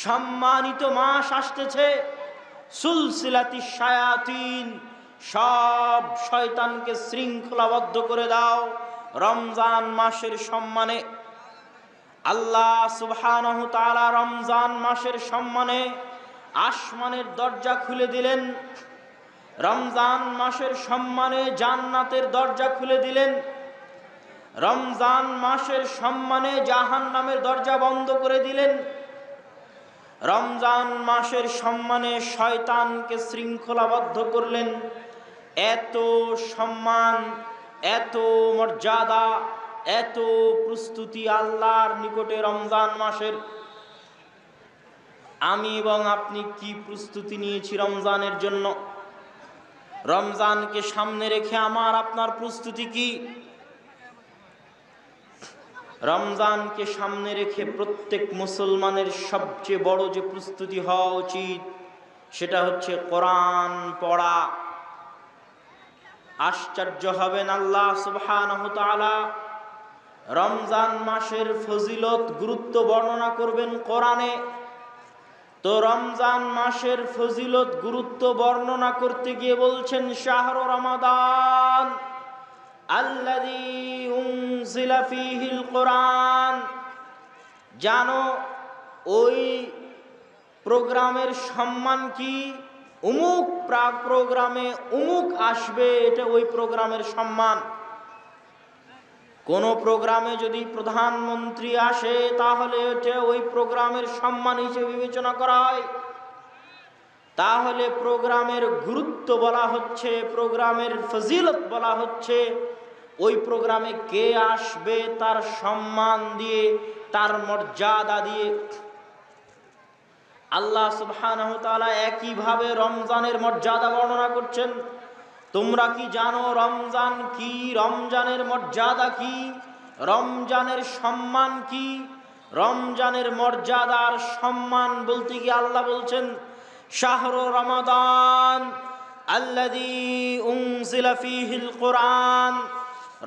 সম্মানিত মাস আসতেছে। সুলসিলাতি শায়াতিন, সব শয়তানকে শৃঙ্খলাবদ্ধ করে দাও রমজান মাসের সম্মানে। আল্লাহ সুবহানাহু তাআলা রমজান মাসের সম্মানে আসমানের দরজা খুলে দিলেন, রমজান মাসের সম্মানে জান্নাতের দরজা খুলে দিলেন, রমজান মাসের সম্মানে জাহান্নামের দরজা বন্ধ করে দিলেন। রমজান মাসের সম্মানে শয়তানকে শৃঙ্খলাবদ্ধ করলেন। এত সম্মান, এত মর্যাদা, এত প্রস্তুতি আল্লাহর নিকটে রমজান মাসের। আমি এবং আপনি কি প্রস্তুতি নিয়েছি রমজানের জন্য? রমজানকে সামনে রেখে আমার আপনার প্রস্তুতি কি? রমজানকে সামনে রেখে প্রত্যেক মুসলমানের সবচেয়ে বড় যে প্রস্তুতি হওয়া উচিত সেটা হচ্ছে কোরআন পড়া। আশ্চর্য হবেন, আল্লাহ সুবহানাহু তাআলা রমজান মাসের ফজিলত গুরুত্ব বর্ণনা করবেন কোরআনে। তো রমজান মাসের ফজিলত গুরুত্ব বর্ণনা করতে গিয়ে বলছেন শাহরু রমাদান আল্লাযী উনজিলা ফীহিল কোরআন। জানো ওই প্রোগ্রামের সম্মান কি? অমুক প্রোগ্রামে অমুক আসবে, এটা ওই প্রোগ্রামের সম্মান। কোন প্রোগ্রামে যদি প্রধানমন্ত্রী আসে তাহলে এটা ওই প্রোগ্রামের সম্মান হিসেবে বিবেচনা করা হয়। তাহলে প্রোগ্রামের গুরুত্ব বলা হচ্ছে, প্রোগ্রামের ফজিলত বলা হচ্ছে ওই প্রোগ্রামে কে আসবে তার সম্মান দিয়ে, তার মর্যাদা দিয়ে। আল্লাহ সুবহানাহু তাআলা একইভাবে রমজানের মর্যাদা বর্ণনা করছেন। তোমরা কি জানো রমজান কি? রমজানের মর্যাদা কি? রমজানের সম্মান কি? রমজানের মর্যাদার সম্মান বলতে গিয়ে আল্লাহ বলছেন শাহরু রমাদান আল্লাযী উনজিলা ফীহিল কোরআন।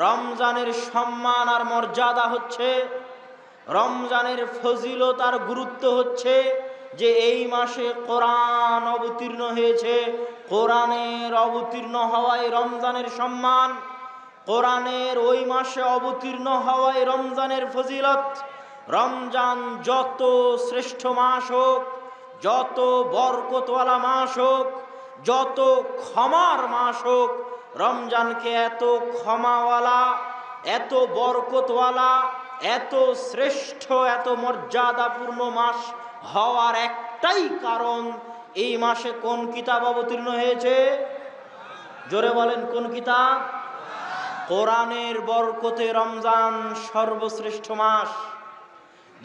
রমজানের সম্মান আর মর্যাদা হচ্ছে, রমজানের ফজিলত আর গুরুত্ব হচ্ছে যে এই মাসে কোরআন অবতীর্ণ হয়েছে। কোরআনের অবতীর্ণ হওয়ায় রমজানের সম্মান, কোরআনের ওই মাসে অবতীর্ণ হওয়ায় রমজানের ফজিলত। রমজান যত শ্রেষ্ঠ মাস হোক, যত বরকতওয়ালা মাস হোক, যত ক্ষমার মাস হোক, রমজানকে এত ক্ষমাওয়ালা, এত বরকতওয়ালা, এত শ্রেষ্ঠ, এত মর্যাদাপূর্ণ মাস হওয়ার একটাই কারণ, এই মাসে কোন কিতাব অবতীর্ণ হয়েছে? জোরে বলেন, কোন কিতাব? কোরআনের বরকতে রমজান সর্বশ্রেষ্ঠ মাস।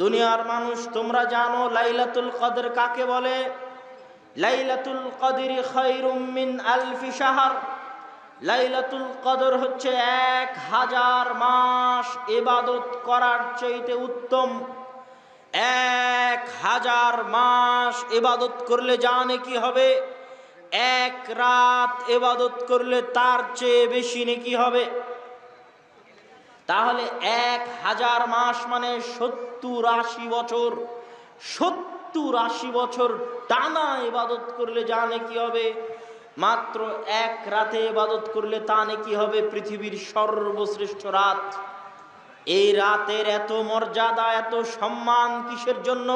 দুনিয়ার মানুষ তোমরা জানো লাইলাতুল কদর কাকে বলে? লাইলাতুল কদরি খায়রুম মিন আলফি শাহর। লাইলাতুল কদর হচ্ছে 1000 মাস ইবাদত করার চাইতে উত্তম। 1000 মাস ইবাদত করলে জানে কি হবে? এক রাত ইবাদত করলে তার চেয়ে বেশি নেকি হবে। তাহলে 1000 মাস মানে 70-80 বছর। 70-80 বছর টানা ইবাদত করলে জানে কি হবে? মাত্র এক রাতে ইবাদত করলে তা নেকি হবে পৃথিবীর সর্বশ্রেষ্ঠ রাত। এই রাতের এত মর্যাদা, এত সম্মান কিসের জন্য?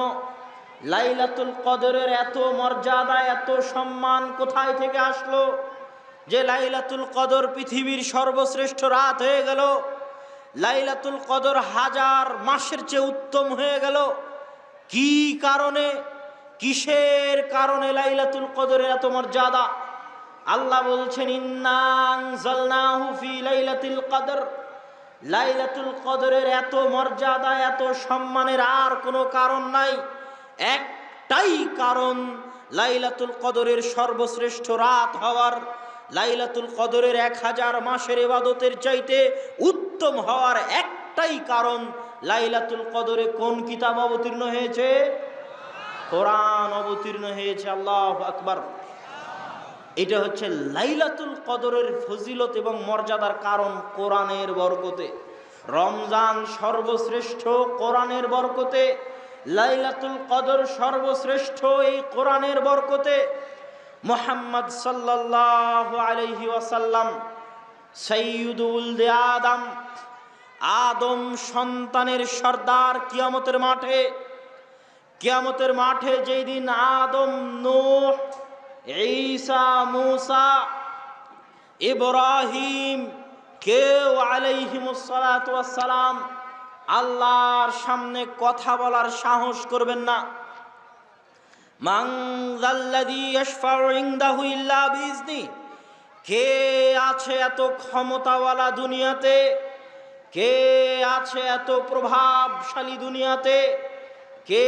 লাইলাতুল কদরের এত মর্যাদা, এত সম্মান কোথায় থেকে আসলো যে লাইলাতুল কদর পৃথিবীর সর্বশ্রেষ্ঠ রাত হয়ে গেল? লাইলাতুল কদর 1000 মাসের চেয়ে উত্তম হয়ে গেল। কি কারণে, কিসের কারণে লাইলাতুল কদরের এত মর্যাদা? আল্লাহ বলছেন ইন্না আনজালনাহু ফি লাইলাতুল কদর। লাইলাতুল কদরের এত মর্যাদা, এত সম্মানের আর কোনো কারণ নাই। একটাই কারণ, লাইলাতুল কদরের সর্বশ্রেষ্ঠ রাত হওয়ার, লাইলাতুল কদরের 1000 মাসের ইবাদতের চাইতে উত্তম হওয়ার একটাই কারণ, লাইলাতুল কদরে কোন কিতাব অবতীর্ণ হয়েছে? কোরআন অবতীর্ণ হয়েছে। আল্লাহু আকবার। এটা হচ্ছে লাইলাতুল কদরের ফজিলত এবং মর্যাদার কারণ কোরআনের বরকতে। রমজান সর্বশ্রেষ্ঠ কোরআনের বরকতে। লাইলাতুল কদর সর্বশ্রেষ্ঠ এই কোরআনের বরকতে মুহাম্মদ সাল্লাল্লাহু আলাইহি ওয়াসাল্লাম সাইয়্যিদুল আদম, আদম সন্তানের সর্দার, কিয়ামতের মাঠে যেই দিন আদম, নূহ, ঈসা, মূসা, ইব্রাহিম কেউ আলাইহিমুস সালাতু ওয়াস সালাম আল্লাহর সামনে কথা বলার সাহস করবেন না। মান যাল্লাযী ইয়াশফাউ ইনদাহু ইল্লা বিইজনি, কে আছে এত ক্ষমতাওয়ালা দুনিয়াতে, কে আছে এত প্রভাবশালী দুনিয়াতে, কে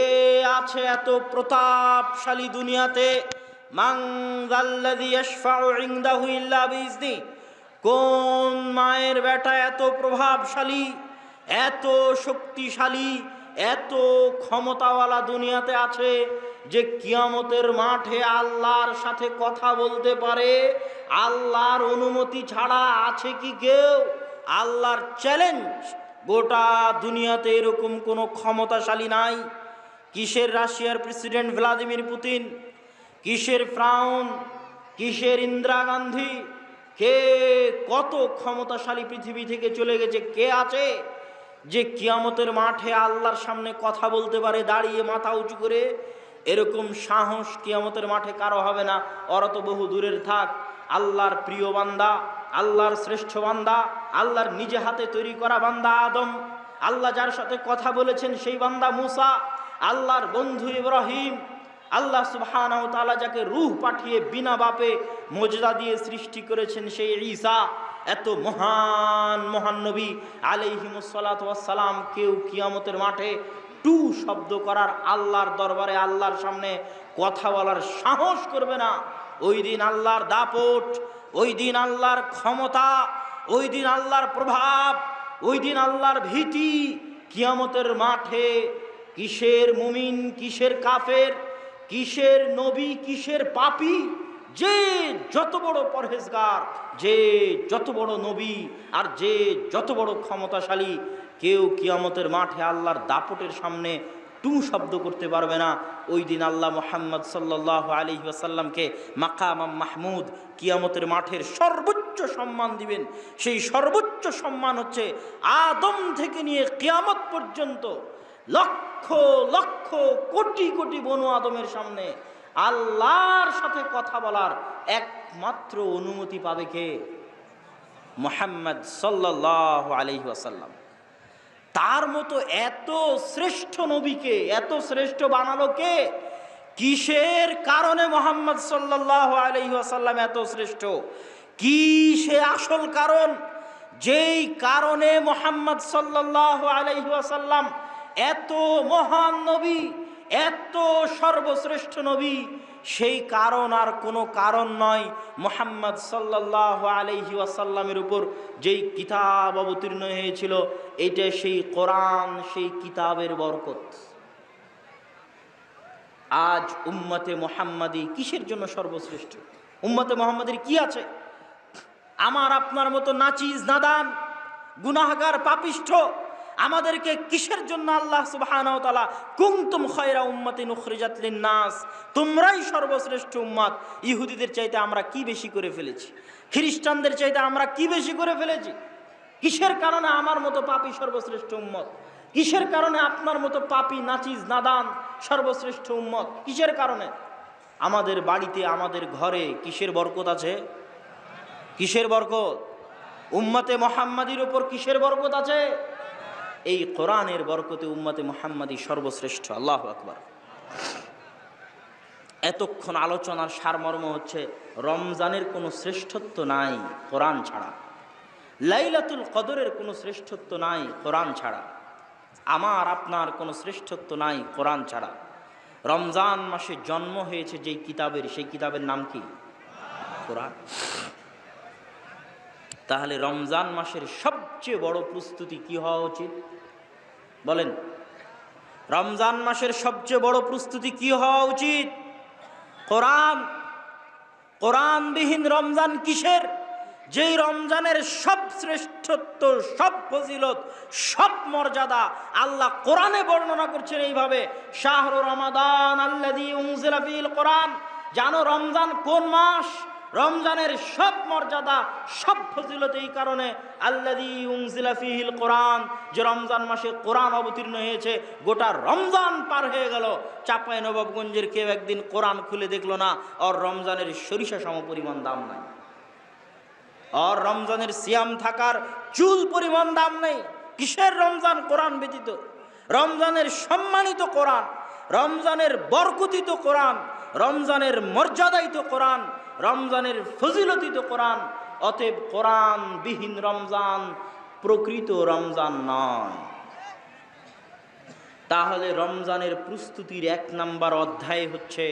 আছে এত প্রতাপশালী দুনিয়াতে। মান যাল্লাযী ইয়াশফাউ ইনদাহু ইল্লা বিইজনি, কোন মায়ের বেটা এত প্রভাবশালী, এত শক্তিশালী, এত ক্ষমতাওয়ালা দুনিয়াতে আছে যে কিয়ামতের মাঠে আল্লাহর সাথে কথা বলতে পারে? আল্লাহর অনুমতি ছাড়া আছে কি কেউ? আল্লাহর চ্যালেঞ্জ, গোটা দুনিয়াতে এরকম কোনো ক্ষমতাশালী নাই। কিসের রাশিয়ার প্রেসিডেন্ট ভ্লাদিমির পুতিন, কিসের ফ্রাউন, কিসের ইন্দিরা গান্ধী, কে কত ক্ষমতাশালী পৃথিবী থেকে চলে গেছে, কে আছে যে কিয়ামতের মাঠে আল্লাহর সামনে কথা বলতে পারে দাঁড়িয়ে মাথা উঁচু করে? এরকম সাহস কিয়ামতের মাঠে কারো হবে না। ওরা তো বহু দূরের থাক, আল্লাহর প্রিয় বান্দা, আল্লাহর শ্রেষ্ঠ বান্দা, আল্লাহর নিজে হাতে তৈরি করা বান্দা আদম, আল্লাহ যার সাথে কথা বলেছেন সেই বান্দা মূসা, আল্লাহর বন্ধু ইব্রাহিম, আল্লাহ সুবহানাহু ওয়া তাআলা যাকে রূহ পাঠিয়ে বিনা বাপে মুজদা দিয়ে সৃষ্টি করেছেন সেই ঈসা, এত মহান মহান নবী আলাইহিমুস সালাতু ওয়াস সালাম, কেউ কিয়ামতের মাঠে টু শব্দ করার, আল্লাহর দরবারে আল্লাহর সামনে কথা বলার সাহস করবে না। ওই দিন আল্লাহর দাপট, ওই দিন আল্লাহর ক্ষমতা, ওই দিন আল্লাহর প্রভাব, ওই দিন আল্লাহর ভীতি। কিয়ামতের মাঠে কিসের মুমিন, কিসের কাফের, কিসের নবী, কিসের পাপী, যে যত বড় পরহেজগার, যে যত বড় নবী, আর যে যত বড় ক্ষমতাশালী, কেউ কিয়ামতের মাঠে আল্লাহর দাপটের সামনে টু শব্দ করতে পারবে না। ওই দিন আল্লাহ মুহাম্মদ সাল্লাল্লাহু আলাইহি ওয়াসাল্লামকে মাকাম মাহমুদ, কিয়ামতের মাঠের সর্বোচ্চ সম্মান দিবেন। সেই সর্বোচ্চ সম্মান হচ্ছে আদম থেকে নিয়ে কিয়ামত পর্যন্ত লক্ষ লক্ষ কোটি কোটি বনু আদমের সামনে আল্লাহর সাথে কথা বলার একমাত্র অনুমতি পাবে কে? মুহাম্মদ সাল্লাল্লাহু আলাইহি ওয়াসাল্লাম। তার মতো এত শ্রেষ্ঠ নবীকে এত শ্রেষ্ঠ বানালো কে? কিসের কারণে মুহাম্মদ সাল্লাল্লাহু আলাইহি ওয়াসাল্লাম এত শ্রেষ্ঠ? কি সে আসল কারণ, যেই কারণে মুহাম্মদ সাল্লাল্লাহু আলাইহি ওয়াসাল্লাম এত মহান নবী, এত সর্বশ্রেষ্ঠ নবী? সেই কারণ আর কোনো কারণ নয়, মুহাম্মদ সাল্লাল্লাহু আলাইহি ওয়াসাল্লামের উপর যেই কিতাব অবতীর্ণ হয়েছিল, এটা সেই কোরআন, সেই কিতাবের বরকত। আজ উম্মতে মুহাম্মাদি কিসের জন্য সর্বশ্রেষ্ঠ? উম্মতে মুহাম্মাদির কি আছে? আমার আপনার মতো নাচিজ, নাদান, গুনাহগার, পাপিষ্ঠ আমাদেরকে কিসের জন্য আল্লাহ সুবহানাহু ওয়া তাআলা কুনতুম খায়রা উম্মাতিন উখরিজাত লিন-নাস, তোমরাই সর্বশ্রেষ্ঠ উম্মত। ইহুদিদের চাইতে আমরা কি বেশি করে ফেলেছি? খ্রিস্টানদের চাইতে আমরা কি বেশি করে ফেলেছি? কিসের কারণে আমার মতো পাপী সর্বশ্রেষ্ঠ উম্মত? কিসের কারণে আপনার মতো পাপী, নাচিজ, নাদান সর্বশ্রেষ্ঠ উম্মত? কিসের কারণে? আমাদের বাড়িতে, আমাদের ঘরে কিসের বরকত আছে? কিসের বরকত? উম্মতে মুহাম্মাদির উপর কিসের বরকত আছে? এই কোরআনের বরকতে উম্মতে মুহাম্মাদি সর্বশ্রেষ্ঠ। আল্লাহু আকবার। এতক্ষণ আলোচনার সারমর্ম হচ্ছে রমজানের কোনো শ্রেষ্ঠত্ব নাই কোরআন ছাড়া, লাইলাতুল কদরের কোনো শ্রেষ্ঠত্ব নাই কোরআন ছাড়া, আমার আপনার কোনো শ্রেষ্ঠত্ব নাই কোরআন ছাড়া। রমজান মাসে জন্ম হয়েছে যেই কিতাবের, সেই কিতাবের নাম কি? কোরআন। তাহলে রমজান মাসের সবচেয়ে বড় প্রস্তুতি কি হওয়া উচিত বলেন? রমজান মাসের সবচেয়ে বড় প্রস্তুতি কি হওয়া উচিত? কোরআন। কোরআনবিহীন রমজান কিসের? যেই রমজানের সব শ্রেষ্ঠত্ব, সব ফজিলত, সব মর্যাদা আল্লাহ কোরআনে বর্ণনা করছেন এইভাবে, শাহরু রমাদান আল্লাযী উনজিলা ফীহিল কোরআন। জানো রমজান কোন মাস? রমজানের সব মর্যাদা, সব ফজিলত এই কারণে, আল্লাযী উনজিলা ফীহিল কোরআন, যে রমজান মাসে কোরআন অবতীর্ণ হয়েছে। গোটা রমজান পার হয়ে গেল, চাঁপাইনবাবগঞ্জের কেউ একদিন কোরআন খুলে দেখলো না, আর রমজানের সরিষা সম পরিমাণ দাম নাই, আর রমজানের সিয়াম থাকার চুল পরিমাণ দাম নেই। কিসের রমজান? কোরআন ব্যতীত। রমজানের সম্মানিত কোরআন, রমজানের বরকতিত কোরআন, রমজানের মর্যাদায়িত কোরআন, রমজানের ফজিলতিত কোরআন। অতএব কোরআন বিহীন রমজান প্রকৃত রমজান নয়। তাহলে রমজানের প্রস্তুতির 1 নম্বর অধ্যায় হচ্ছে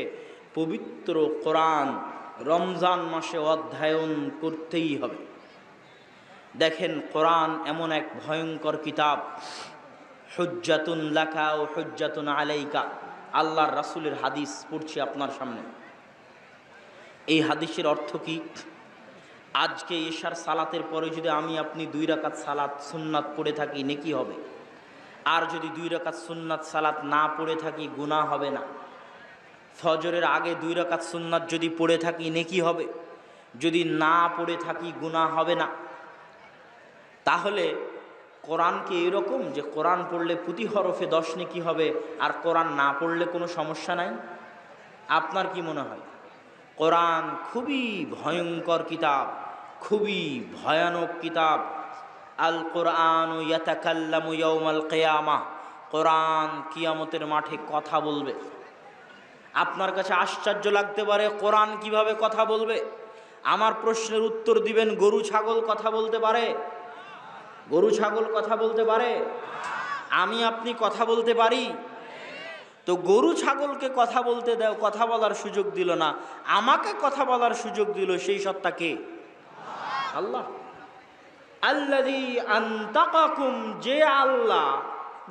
পবিত্র কোরআন। রমজান মাসে অধ্যয়ন করতেই হবে। দেখেন, কোরআন এমন এক ভয়ঙ্কর কিতাব, হুজ্জাতুন লাকা ও হুজ্জাতুন আলাইকা। আল্লাহর রাসূলের হাদিস পড়ছি আপনার সামনে। এই হাদিসের অর্থ কি? আজকে ইশার সালাতের পরে যদি আমি আপনি 2 রাকাত সালাত সুন্নাত পড়ে থাকি, নেকি হবে। আর যদি 2 রাকাত সুন্নাত সালাত না পড়ে থাকি, গুনাহ হবে না। ফজরের আগে 2 রাকাত সুন্নাত যদি পড়ে থাকি, নেকি হবে। যদি না পড়ে থাকি, গুনাহ হবে না। তাহলে কোরআন কি এরকম যে কোরআন পড়লে প্রতি হরফে 10 নেকি হবে, আর কোরআন না পড়লে কোনো সমস্যা নাই? আপনার কি মনে হয়? কোরআন খুবই ভয়ঙ্কর কিতাব, খুবই ভয়ানক কিতাব। আল কোরআন ইয়াতাকাল্লামু ইয়াউমাল কিয়ামাহ। কোরআন কিয়ামতের মাঠে কথা বলবে। আপনার কাছে আশ্চর্য লাগতে পারে, কোরআন কিভাবে কথা বলবে? আমার প্রশ্নের উত্তর দিবেন, গরু ছাগল কথা বলতে পারে? গরু ছাগল কথা বলতে পারে? আমি আপনি কথা বলতে পারি? তো গরু ছাগলকে কথা বলতে দাও, কথা বলার সুযোগ দিল না, আমাকে কথা বলার সুযোগ দিল, সেই সত্তা কে? আল্লাহ। আল্লাযী আনতাকাকুম, যে আল্লাহ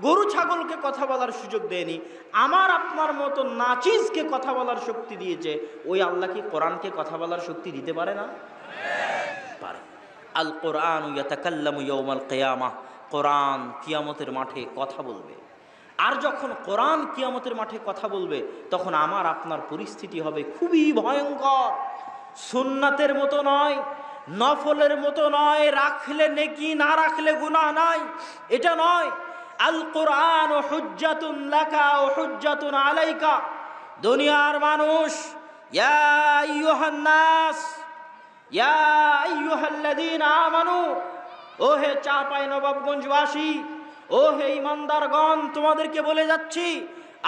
গরু ছাগলকে কথা বলার সুযোগ দেয়নি, আমার আপনার মতো নাচিজকে কথা বলার শক্তি দিয়েছে, ওই আল্লাহ কি কোরআনকে কথা বলার শক্তি দিতে পারে না? পারে। আল কোরআন ইয়াতাকাল্লামু ইয়াউমাল কিয়ামাহ। কোরআন কিয়ামতের মাঠে কথা বলবে। আর যখন কোরআন কিয়ামতের মাঠে কথা বলবে, তখন আমার আপনার পরিস্থিতি হবে খুবই ভয়ঙ্কর। সুন্নাতের মতো নয়, নফলের মতো নয়, রাখলে নেকি না রাখলে গুনাহ নাই, এটা নয়। আল কোরআন হুজ্জাতুন লাকা ও হুজ্জাতুন আলাইকা। দুনিয়ার মানুষ, ইয়া আইয়ুহান নাস, ইয়া আইয়ুহাল্লাযীনা আমানু, ও হে চাঁপাইনবাবগঞ্জবাসী, ও হে ইমানদারগণ, তোমাদেরকে বলে যাচ্ছি,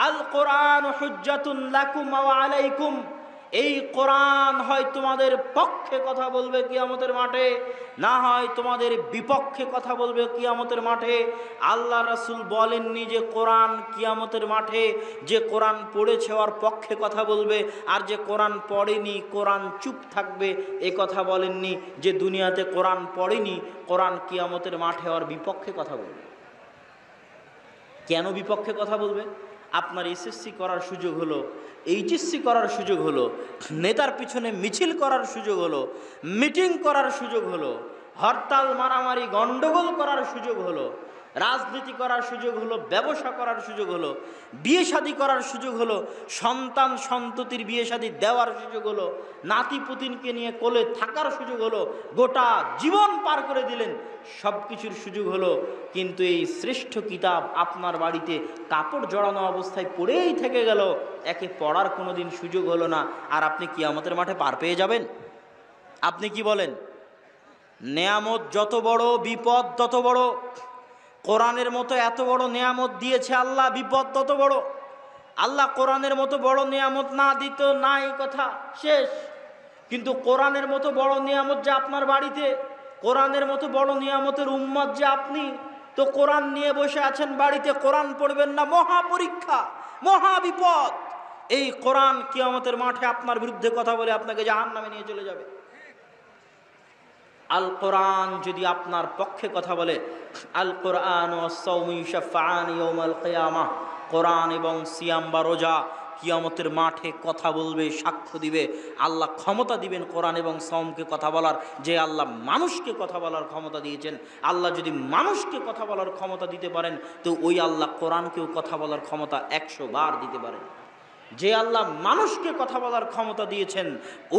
আল কোরআন হুজ্জাতুন লাকুম ওয়া আলাইকুম। এই কোরআন হয় তোমাদের পক্ষে কথা বলবে কিয়ামতের মাঠে, না হয় তোমাদের বিপক্ষে কথা বলবে কিয়ামতের মাঠে। আল্লাহ রাসূল বলেননি যে কোরআন কিয়ামতের মাঠে যে কোরআন পড়েছে ওর পক্ষে কথা বলবে, আর যে কোরআন পড়েনি কোরআন চুপ থাকবে, এ কথা বলেননি। যে দুনিয়াতে কোরআন পড়েনি, কোরআন কিয়ামতের মাঠে ওর বিপক্ষে কথা বলবে। কেন বিপক্ষে কথা বলবে? আপনার এসএসসি করার সুযোগ হলো, এইচএসসি করার সুযোগ হলো, নেতার পিছনে মিছিল করার সুযোগ হলো, মিটিং করার সুযোগ হলো, হরতাল মারামারি গন্ডগোল করার সুযোগ হলো, রাজনীতি করার সুযোগ হলো, ব্যবসা করার সুযোগ হলো, বিয়ে শাদী করার সুযোগ হলো, সন্তান সন্ততির বিয়ে শাদী দেওয়ার সুযোগ হলো, নাতি পুতিনকে নিয়ে কোলে থাকার সুযোগ হলো, গোটা জীবন পার করে দিলেন, সব কিছুর সুযোগ হলো। কিন্তু এই শ্রেষ্ঠ কিতাব আপনার বাড়িতে কাপড় জড়ানো অবস্থায় পড়েই থেকে গেল, একে পড়ার কোনো দিন সুযোগ হলো না, আর আপনি কিয়ামতের মাঠে পার পেয়ে যাবেন? আপনি কি বলেন? নেয়ামত যত বড়, বিপদ তত বড়। কোরআনের মতো এত বড় নেয়ামত দিয়েছে আল্লাহ, বিপদ তত বড়। আল্লাহ কোরআনের মতো বড় নেয়ামত না দিত নাই, কথা শেষ। কিন্তু কোরআনের মতো বড় নিয়ামত যে আপনার বাড়িতে, কোরআনের মতো বড় নিয়ামতের উম্মত যে আপনি, তো কোরআন নিয়ে বসে আছেন বাড়িতে, কোরআন পড়বেন না, মহা পরীক্ষা, মহা বিপদ। এই কোরআন কিয়ামতের মাঠে আপনার বিরুদ্ধে কথা বলে আপনাকে জাহান্নামে নিয়ে চলে যাবে। আল কোরআন যদি আপনার পক্ষে কথা বলে, আল কোরআন ওয়াস-সাওমু ইউশাফাআনি ইয়াউমাল কিয়ামাহ, কোরআন এবং সিয়াম বা রোজা কিয়ামতের মাঠে কথা বলবে, সাক্ষ্য দিবে। আল্লাহ ক্ষমতা দিবেন কোরআন এবং সওমকে কথা বলার। যে আল্লাহ মানুষকে কথা বলার ক্ষমতা দিয়েছেন, আল্লাহ যদি মানুষকে কথা বলার ক্ষমতা দিতে পারেন, তো ওই আল্লাহ কোরআনকেও কথা বলার ক্ষমতা 100 বার দিতে পারেন। যে আল্লাহ মানুষকে কথা বলার ক্ষমতা দিয়েছেন,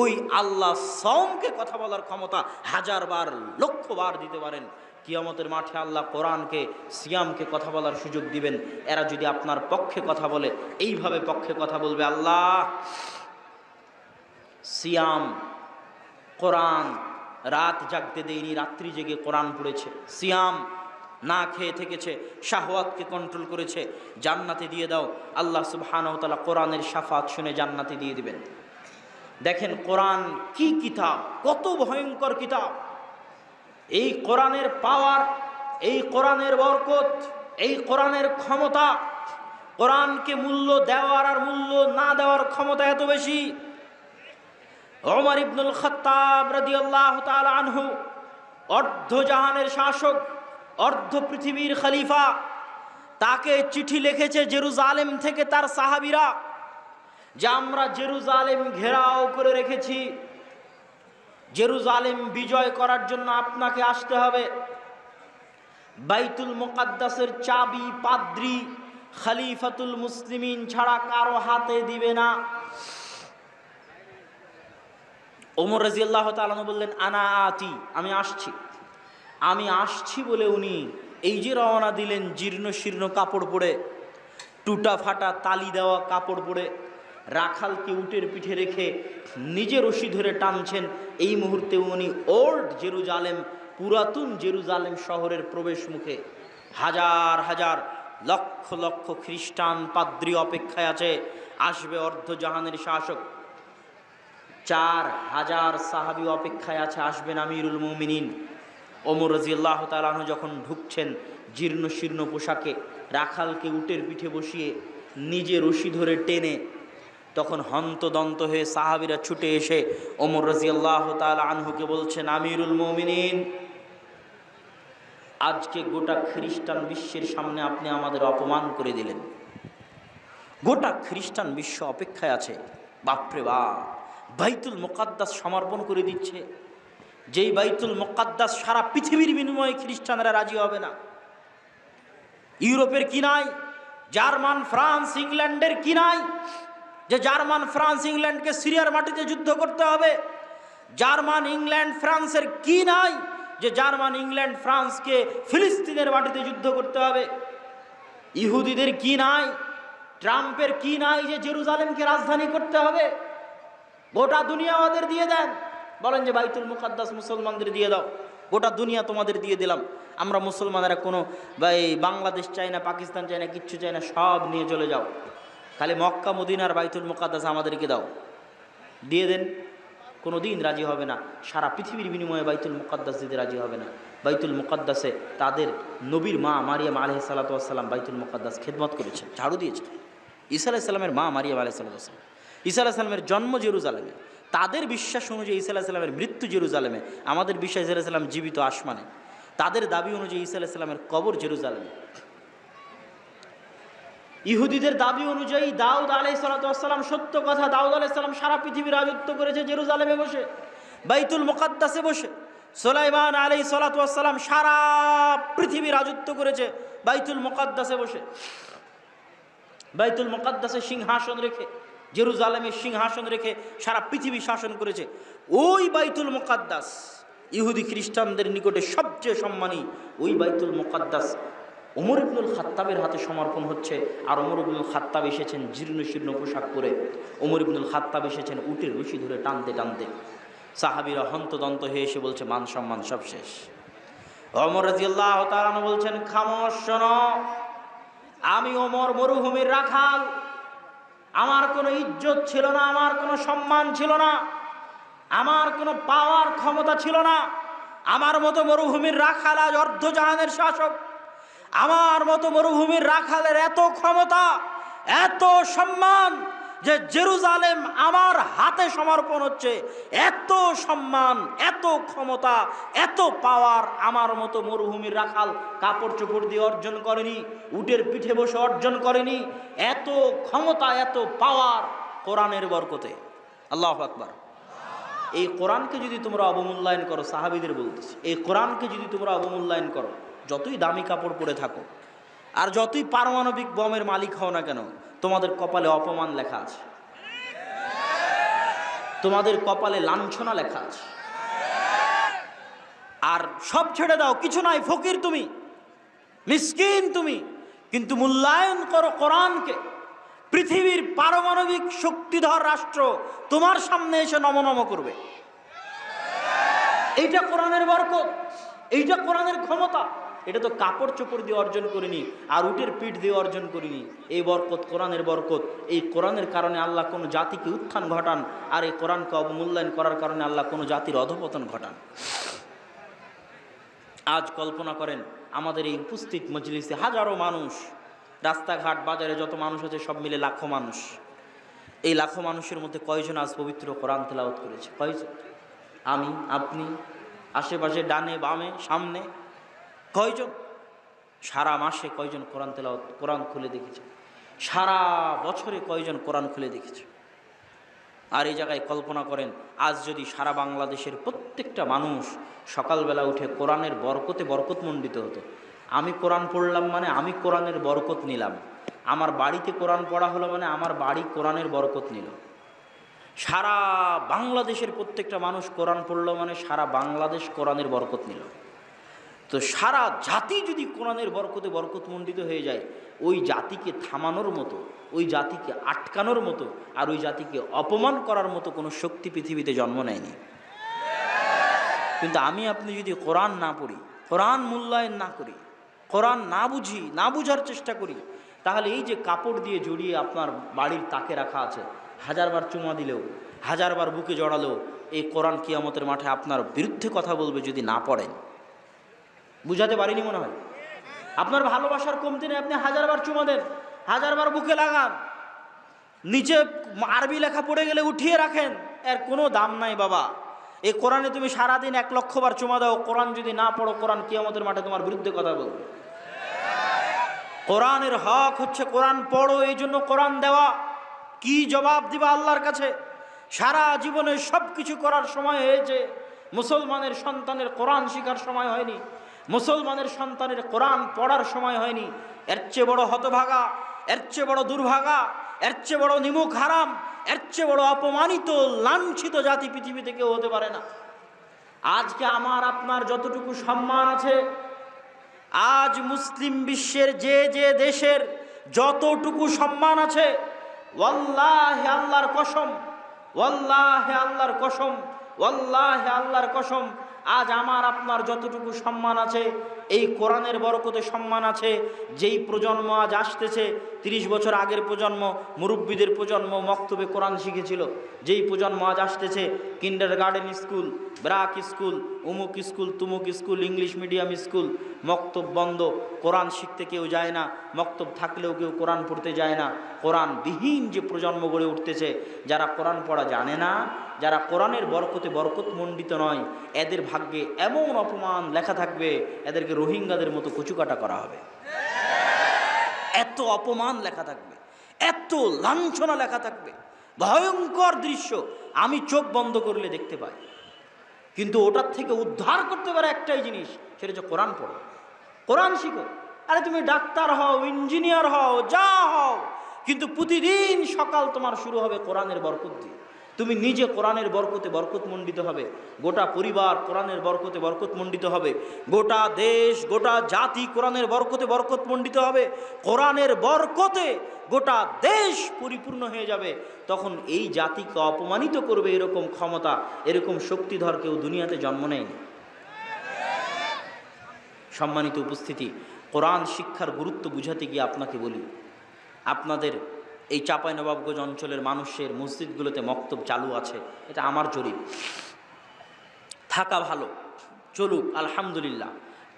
ওই আল্লাহ সওমকে কথা বলার ক্ষমতা 1000 বার, 1,00,000 বার দিতে পারেন। কিয়ামতের মাঠে আল্লাহ কোরআনকে, সিয়ামকে কথা বলার সুযোগ দিবেন। এরা যদি আপনার পক্ষে কথা বলে, এইভাবে পক্ষে কথা বলবে, আল্লাহ সিয়াম, কোরআন রাত জাগতে দেয়নি, রাত্রি জেগে কোরআন পড়েছে। সিয়াম না খেয়ে থেকেছে, শাহওয়াতকে কন্ট্রোল করেছে, জান্নাতে দিয়ে দাও। আল্লাহ সুবহানাহু ওয়া তাআলা কোরআনের শাফাত শুনে জান্নাতে দিয়ে দিবেন। দেখেন কোরআন কি কিতাব, কত ভয়ঙ্কর কিতাব। এই কোরআনের পাওয়ার, এই কোরআনের বরকত, এই কোরআনের ক্ষমতা, কোরআনকে মূল্য দেওয়ার আর মূল্য না দেওয়ার ক্ষমতা এত বেশি। ওমর ইবনুল খাত্তাব রাদিয়াল্লাহু তাআলা আনহু, অর্ধজাহানের শাসক, অর্ধ পৃথিবীর খলিফা, তাকে চিঠি লিখেছে জেরুজালেম থেকে তার সাহাবীরা, যে আমরা জেরুজালেম ঘেরাও করে রেখেছি, জেরুজালেম বিজয় করার জন্য আপনাকে আসতে হবে। বাইতুল মুকাদ্দাসের চাবি পাদ্রী খলিফাতুল মুসলিমিন ছাড়া কারো হাতে দিবে না। ওমর রাদিয়াল্লাহু তাআলা বললেন, আনা আতি, আমি আসছি। আমি আসছি বলে উনি এই যে রওনা দিলেন, জীর্ণ শীর্ণ কাপড় পরে, টুটা ফাটা তালি দেওয়া কাপড় পরে, রাখালকে উটের পিঠে রেখে নিজে রশি ধরে টানছেন। এই মুহূর্তে উনি ওল্ড জেরুজালেম, পুরাতন জেরুজালেম শহরের প্রবেশ মুখে। হাজার হাজার, লক্ষ লক্ষ খ্রিস্টান পাদ্রী অপেক্ষায় আছে, আসবে অর্ধজাহানের শাসক। 4000 সাহাবী অপেক্ষায় আছে, আসবেন আমিরুল মুমিনিন। ওমর রাদিয়াল্লাহু তাআলা আনহু যখন ঢুকছেন জীর্ণ শীর্ণ পোশাকে, রাখালকে উটের পিঠে বসিয়ে নিজে রশি ধরে টেনে, তখন হন্তদন্ত হয়ে সাহাবীরা ছুটে এসে ওমর রাদিয়াল্লাহু তাআলা আনহুকে বলছেন, আমিরুল মুমিনিন, আজকে গোটা খ্রিস্টান বিশ্বের সামনে আপনি আমাদের অপমান করে দিলেন। গোটা খ্রিস্টান বিশ্ব অপেক্ষায় আছে। বাপরে বাপ, বাইতুল মুকাদ্দাস সমর্পণ করে দিচ্ছে, যেই বাইতুল মুকাদ্দাস সারা পৃথিবীর বিনিময়ে খ্রিস্টানরা রাজি হবে না। ইউরোপের কি নাই, জার্মান ফ্রান্স ইংল্যান্ডের কি নাই, যে জার্মান ফ্রান্স ইংল্যান্ডকে সিরিয়ার মাটিতে যুদ্ধ করতে হবে। জার্মান ইংল্যান্ড ফ্রান্সের কি নাই, যে জার্মান ইংল্যান্ড ফ্রান্সকে ফিলিস্তিনের মাটিতে যুদ্ধ করতে হবে। ইহুদিদের কি নাই, ট্রাম্পের কি নাই, যে জেরুজালেমকে রাজধানী করতে হবে। গোটা দুনিয়া আমাদের দিয়ে দেন, বলেন যে বাইতুল মুকাদ্দাস মুসলমানদের দিয়ে দাও, গোটা দুনিয়া তোমাদের দিয়ে দিলাম। আমরা মুসলমানেরা কোনো বাংলাদেশ চাই না, পাকিস্তান চাই না, কিচ্ছু চাই না, সব নিয়ে চলে যাও, খালি মক্কা মদিনার বাইতুল মুকাদ্দাস আমাদেরকে দাও। দিয়ে দেন, কোনো দিন রাজি হবে না। সারা পৃথিবীর বিনিময়ে বাইতুল মুকাদ্দাস দিতে রাজি হবে না। বাইতুল মুকাদ্দাসে তাদের নবীর মা মারিয়াম আলাইহিস সালাতু ওয়াস সালাম বাইতুল মুকাদ্দাস খেদমত করেছেন, ঝাড়ু দিয়েছেন। ঈসা আলাইহিস সালামের মা মারিয়াম আলাইহিস সালাতু ওয়াস সালাম, ঈসা আলাইহিস সালামের জন্ম জেরুজালেমে, তাদের বিশ্বাস অনুযায়ী ঈসা আলাইহিস সালামের মৃত্যু জেরুজালেমে, আমাদের বিশ্বাস ঈসা আলাইহিস সালাম জীবিত আসমানে। তাদের দাবি অনুযায়ী ঈসা আলাইহিস সালামের কবর জেরুজালেমে। ইহুদিদের দাবি অনুযায়ী দাউদ আলাইহিস সালাতু ওয়াস সালাম, সত্য কথা, দাউদ আলাইহিস সালাম সারা পৃথিবী রাজত্ব করেছে জেরুজালেমে বসে, বাইতুল মুকাদ্দাসে বসে। সুলাইমান আলাইহিস সালাতু ওয়াস সালাম সারা পৃথিবী রাজত্ব করেছে বাইতুল মুকাদ্দাসে বসে, বাইতুল মুকাদ্দাসে সিংহাসন রেখে, জেরুজালেমের সিংহাসন রেখে সারা পৃথিবী শাসন করেছে। ওই বাইতুল মুকাদ্দাস ইহুদি খ্রিস্টানদের নিকটে সবচেয়ে সম্মানী ওই বাইতুল মুকাদ্দাস ওমর ইবনুল খাত্তাবের হাতে সমর্পণ হচ্ছে। আর ওমর ইবনুল খাত্তাব এসেছেন জীর্ণ শীর্ণ পোশাক পরে, ওমর ইবনুল খাত্তাব এসেছেন উটের রশি ধরে টানতে টানতে। সাহাবীরা হন্তদন্ত হয়ে এসে বলছে, মান সম্মান সব শেষ। ওমর রাদিয়াল্লাহু তাআলা বলছেন, খামোশ শোনো, আমি ওমর মরুভূমির রাখাল, আমার কোনো ইজ্জত ছিল না, আমার কোনো সম্মান ছিল না, আমার কোনো পাওয়ার ক্ষমতা ছিল না। আমার মতো মরুভূমির রাখাল আজ অর্ধজাহানের শাসক, আমার মতো মরুভূমির রাখালের এত ক্ষমতা, এত সম্মান, যে জেরুজালেম আমার হাতে সমর্পণ হচ্ছে, এত সম্মান, এত ক্ষমতা, এত পাওয়ার আমার মতো মরুভূমির রাখাল কাপড় চোপড় দিয়ে অর্জন করেনি, উটের পিঠে বসে অর্জন করেনি। এত ক্ষমতা, এত পাওয়ার কোরআনের বরকতে। আল্লাহু আকবার। এই কোরআনকে যদি তোমরা অবমূল্যায়ন করো, সাহাবীদের বলতেছি, এই কোরআনকে যদি তোমরা অবমূল্যায়ন করো, যতই দামি কাপড় পরে থাকো আর যতই পারমাণবিক বমের মালিক হও না কেন, তোমাদের কপালে অপমান লেখা আছে, তোমাদের কপালে লাঞ্ছনা লেখা আছে। আর সব ছেড়ে দাও, কিছু নাই, ফকির তুমি, মিসকিন তুমি, কিন্তু মূল্যায়ন করো কোরআনকে। পৃথিবীর পারমাণবিক শক্তিধর রাষ্ট্র তোমার সামনে এসে নমনম করবে। এইটা কোরআনের বরকত, এইটা কোরআনের ক্ষমতা। এটা তো কাপড় চোপড় দিয়ে অর্জন করিনি আর উটের পিঠ দিয়ে অর্জন করিনি। এই বরকত কোরআনের বরকত। এই কোরআনের কারণে আল্লাহ কোনো জাতিকে উত্থান ঘটান, আর এই কোরআনকে অবমূল্যায়ন করার কারণে আল্লাহ কোনো জাতির অধঃপতন ঘটান। আজ কল্পনা করেন, আমাদের এই উপস্থিত মজলিসে হাজারো মানুষ, রাস্তাঘাট বাজারে যত মানুষ আছে সব মিলে লাখো মানুষ। এই লাখো মানুষের মধ্যে কয়জন আজ পবিত্র কোরআন তেলাওয়াত করেছে? কয়জন? আমি, আপনি, আশেপাশে, ডানে বামে, সামনে, কয়জন? সারা মাসে কয়জন কোরআন তেলাওয়াত, কোরআন খুলে দেখেছে? সারা বছরে কয়জন কোরআন খুলে দেখেছে? আর এই জায়গায় কল্পনা করেন, আজ যদি সারা বাংলাদেশের প্রত্যেকটা মানুষ সকালবেলা উঠে কোরআনের বরকতে বরকতমণ্ডিত হতো। আমি কোরআন পড়লাম মানে আমি কোরআনের বরকত নিলাম, আমার বাড়িতে কোরআন পড়া হলো মানে আমার বাড়ি কোরআনের বরকত নিল। সারা বাংলাদেশের প্রত্যেকটা মানুষ কোরআন পড়লো মানে সারা বাংলাদেশ কোরআনের বরকত নিল। তো সারা জাতি যদি কোরআনের বরকতে বরকতমণ্ডিত হয়ে যায়, ওই জাতিকে থামানোর মতো, ওই জাতিকে আটকানোর মতো, আর ওই জাতিকে অপমান করার মতো কোনো শক্তি পৃথিবীতে জন্ম নেয়নি। কিন্তু আমি আপনি যদি কোরআন না পড়ি, কোরআন মূল্যায়ন না করি, কোরআন না বুঝি, না বুঝার চেষ্টা করি, তাহলে এই যে কাপড় দিয়ে জড়িয়ে আপনার বাড়ির তাকে রাখা আছে, হাজারবার চুমা দিলেও, হাজারবার বুকে জড়ালেও এই কোরআন কিয়ামতের মাঠে আপনার বিরুদ্ধে কথা বলবে যদি না পড়েন। বুঝাতে পারিনি মনে হয়? আপনার ভালোবাসার কমতি নেই, আপনি হাজারবার চুমা দেন, হাজারবার বুকে লাগান, নিচে আরবি লেখা পড়ে গেলে উঠিয়ে রাখেন, এর কোনো দাম নাই বাবা। এই কোরআনে তুমি সারাদিন 1,00,000 বার চুমা দাও, কোরআন যদি না পড়ো, কোরআন কিয়ামতের মাঠে তোমার বিরুদ্ধে কথা বলবে। কোরআনের হক হচ্ছে কোরআন পড়ো, এই জন্য কোরআন দেওয়া। কি জবাব দিবা আল্লাহর কাছে? সারা জীবনে সব কিছু করার সময় হয়েছে, মুসলমানের সন্তানের কোরআন শেখার সময় হয়নি, মুসলমানের সন্তানের কোরআন পড়ার সময় হয়নি। এর চেয়ে বড় হতভাগা, এর চেয়ে বড় দুর্ভাগা, এর চেয়ে বড় নিমুখ হারাম, এর চেয়ে বড় অপমানিত লাঞ্ছিত জাতি পৃথিবীতে কেউ হতে পারে না। আজকে আমার আপনার যতটুকু সম্মান আছে, আজ মুসলিম বিশ্বের যে যে দেশের যতটুকু সম্মান আছে, ওয়াল্লাহি আল্লাহর কসম, ওয়াল্লাহি আল্লাহর কসম, ওয়াল্লাহি আল্লাহর কসম, আজ আমার আপনার যতটুকু সম্মান আছে, এই কোরআনের বরকতে সম্মান আছে। যেই প্রজন্ম আজ আসতেছে, 30 বছর আগের প্রজন্ম, মুরব্বীদের প্রজন্ম মক্তবে কোরআন শিখেছিল। যেই প্রজন্ম আজ আসতেছে, কিন্ডারগার্টেন স্কুল, ব্রাক স্কুল, উমুক স্কুল, তুমুক স্কুল, ইংলিশ মিডিয়াম স্কুল, মক্তব বন্ধ, কোরআন শিখতে কেউ যায় না, মক্তব থাকলেও কেউ কোরআন পড়তে যায় না। কোরআনবিহীন যে প্রজন্ম গড়ে উঠতেছে, যারা কোরআন পড়া জানে না, যারা কোরআনের বরকতে বরকতমণ্ডিত নয়, এদের ভাগ্যে এমন অপমান লেখা থাকবে, এদেরকে রোহিঙ্গাদের মতো কচুকাটা করা হবে। এত অপমান লেখা থাকবে, এত লাঞ্ছনা লেখা থাকবে, ভয়ঙ্কর দৃশ্য আমি চোখ বন্ধ করলে দেখতে পাই। কিন্তু ওটার থেকে উদ্ধার করতে পারে একটাই জিনিস, সেটা হচ্ছে কোরআন পড়ো, কোরআন শিখো। আরে তুমি ডাক্তার হও, ইঞ্জিনিয়ার হও, যা হও, কিন্তু প্রতিদিন সকাল তোমার শুরু হবে কোরআনের বরকত দিয়ে। তুমি নিজে কোরআনের বরকতে বরকতমণ্ডিত হবে, গোটা পরিবার কোরআনের বরকতে বরকতমণ্ডিত হবে, গোটা দেশ, গোটা জাতি কোরআনের বরকতে বরকতমণ্ডিত হবে। কোরআনের বরকতে গোটা দেশ পরিপূর্ণ হয়ে যাবে। তখন এই জাতিকে অপমানিত করবে এরকম ক্ষমতা, এরকম শক্তিধর কেউ দুনিয়াতে জন্ম নেয়নি। সম্মানিত উপস্থিতি, কোরআন শিক্ষার গুরুত্ব বুঝাতে গিয়ে আপনাকে বলি, আপনাদের এই চাঁপাইনবাবগঞ্জ অঞ্চলের মানুষের মসজিদগুলোতে মক্তব চালু আছে, এটা আমার জরিপ। থাকা ভালো, চলুক, আলহামদুলিল্লাহ।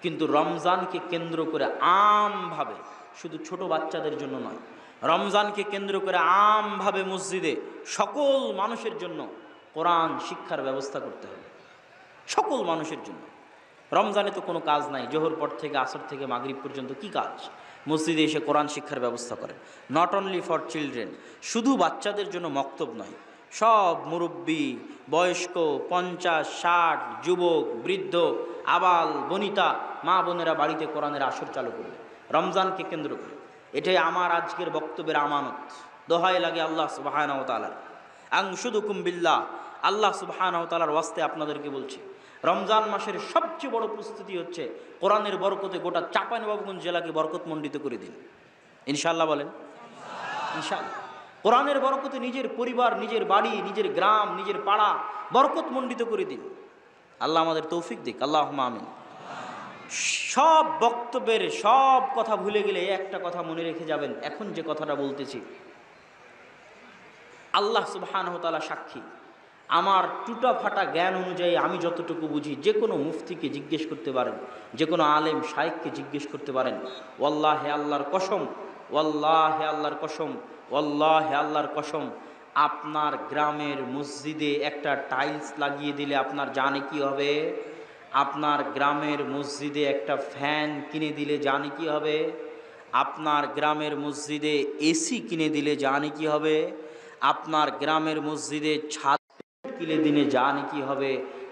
কিন্তু রমজানকে কেন্দ্র করে আমভাবে, শুধু ছোট বাচ্চাদের জন্য নয়, রমজানকে কেন্দ্র করে আমভাবে মসজিদে সকল মানুষের জন্য কোরআন শিক্ষার ব্যবস্থা করতে হবে, সকল মানুষের জন্য। রমজানে তো কোনো কাজ নাই, জোহর পর থেকে আসর থেকে মাগরিব পর্যন্ত কি কাজ? মসজিদে এসে কোরআন শিক্ষার ব্যবস্থা করেন। নট অনলি ফর চিলড্রেন, শুধু বাচ্চাদের জন্য মক্তব নয়, সব মুরব্বী, বয়স্ক, 50, 60, যুবক, বৃদ্ধ, আবাল বনিতা, মা বোনেরা বাড়িতে কোরআনের আসর চালু করবে রমজানকে কেন্দ্র করে। এটাই আমার আজকের বক্তব্যের আমানত। দোহাই লাগে আল্লাহ সুবহানাহু ওয়া তাআলার, আনশুদুকুম বিল্লাহ, আল্লাহ সুবহানাহু ওয়া তাআলার ওয়াস্তে আপনাদেরকে বলছি, রমজান মাসের সবচেয়ে বড় প্রস্তুতি হচ্ছে কোরআনের বরকতে গোটা চাঁপাইনবাবগঞ্জ জেলাকে বরকতমণ্ডিত করে দিন। ইনশাআল্লাহ বলেন ইনশাআল্লাহ। কোরআনের বরকতে নিজের পরিবার, নিজের বাড়ি, নিজের গ্রাম, নিজের পাড়া বরকতমণ্ডিত করে দিন। আল্লাহ আমাদের তৌফিক দিক, আল্লাহুম্মা আমিন। সব বক্তব্যের সব কথা ভুলে গেলে একটা কথা মনে রেখে যাবেন, এখন যে কথাটা বলতেছি, আল্লাহ সুবহানাহু ওয়া তাআলা সাক্ষী, আমার টুটা ফাটা জ্ঞান অনুযায়ী আমি যতটুকু বুঝি, যে কোনো মুফতিকে জিজ্ঞেস করতে পারেন, যে কোনো আলেম শাইখকে জিজ্ঞেস করতে পারেন। ওয়াল্লাহে আল্লাহর কসম, ওয়াল্লাহে আল্লাহর কসম, ওয়াল্লাহে আল্লাহর কসম, আপনার গ্রামের মসজিদে একটা টাইলস লাগিয়ে দিলে আপনার জানে কি হবে? আপনার গ্রামের মসজিদে একটা ফ্যান কিনে দিলে জানে কি হবে? আপনার গ্রামের মসজিদে এসি কিনে দিলে জানে কি হবে? আপনার গ্রামের মসজিদে ছাদ কিনে দিনে জানে কি হবে?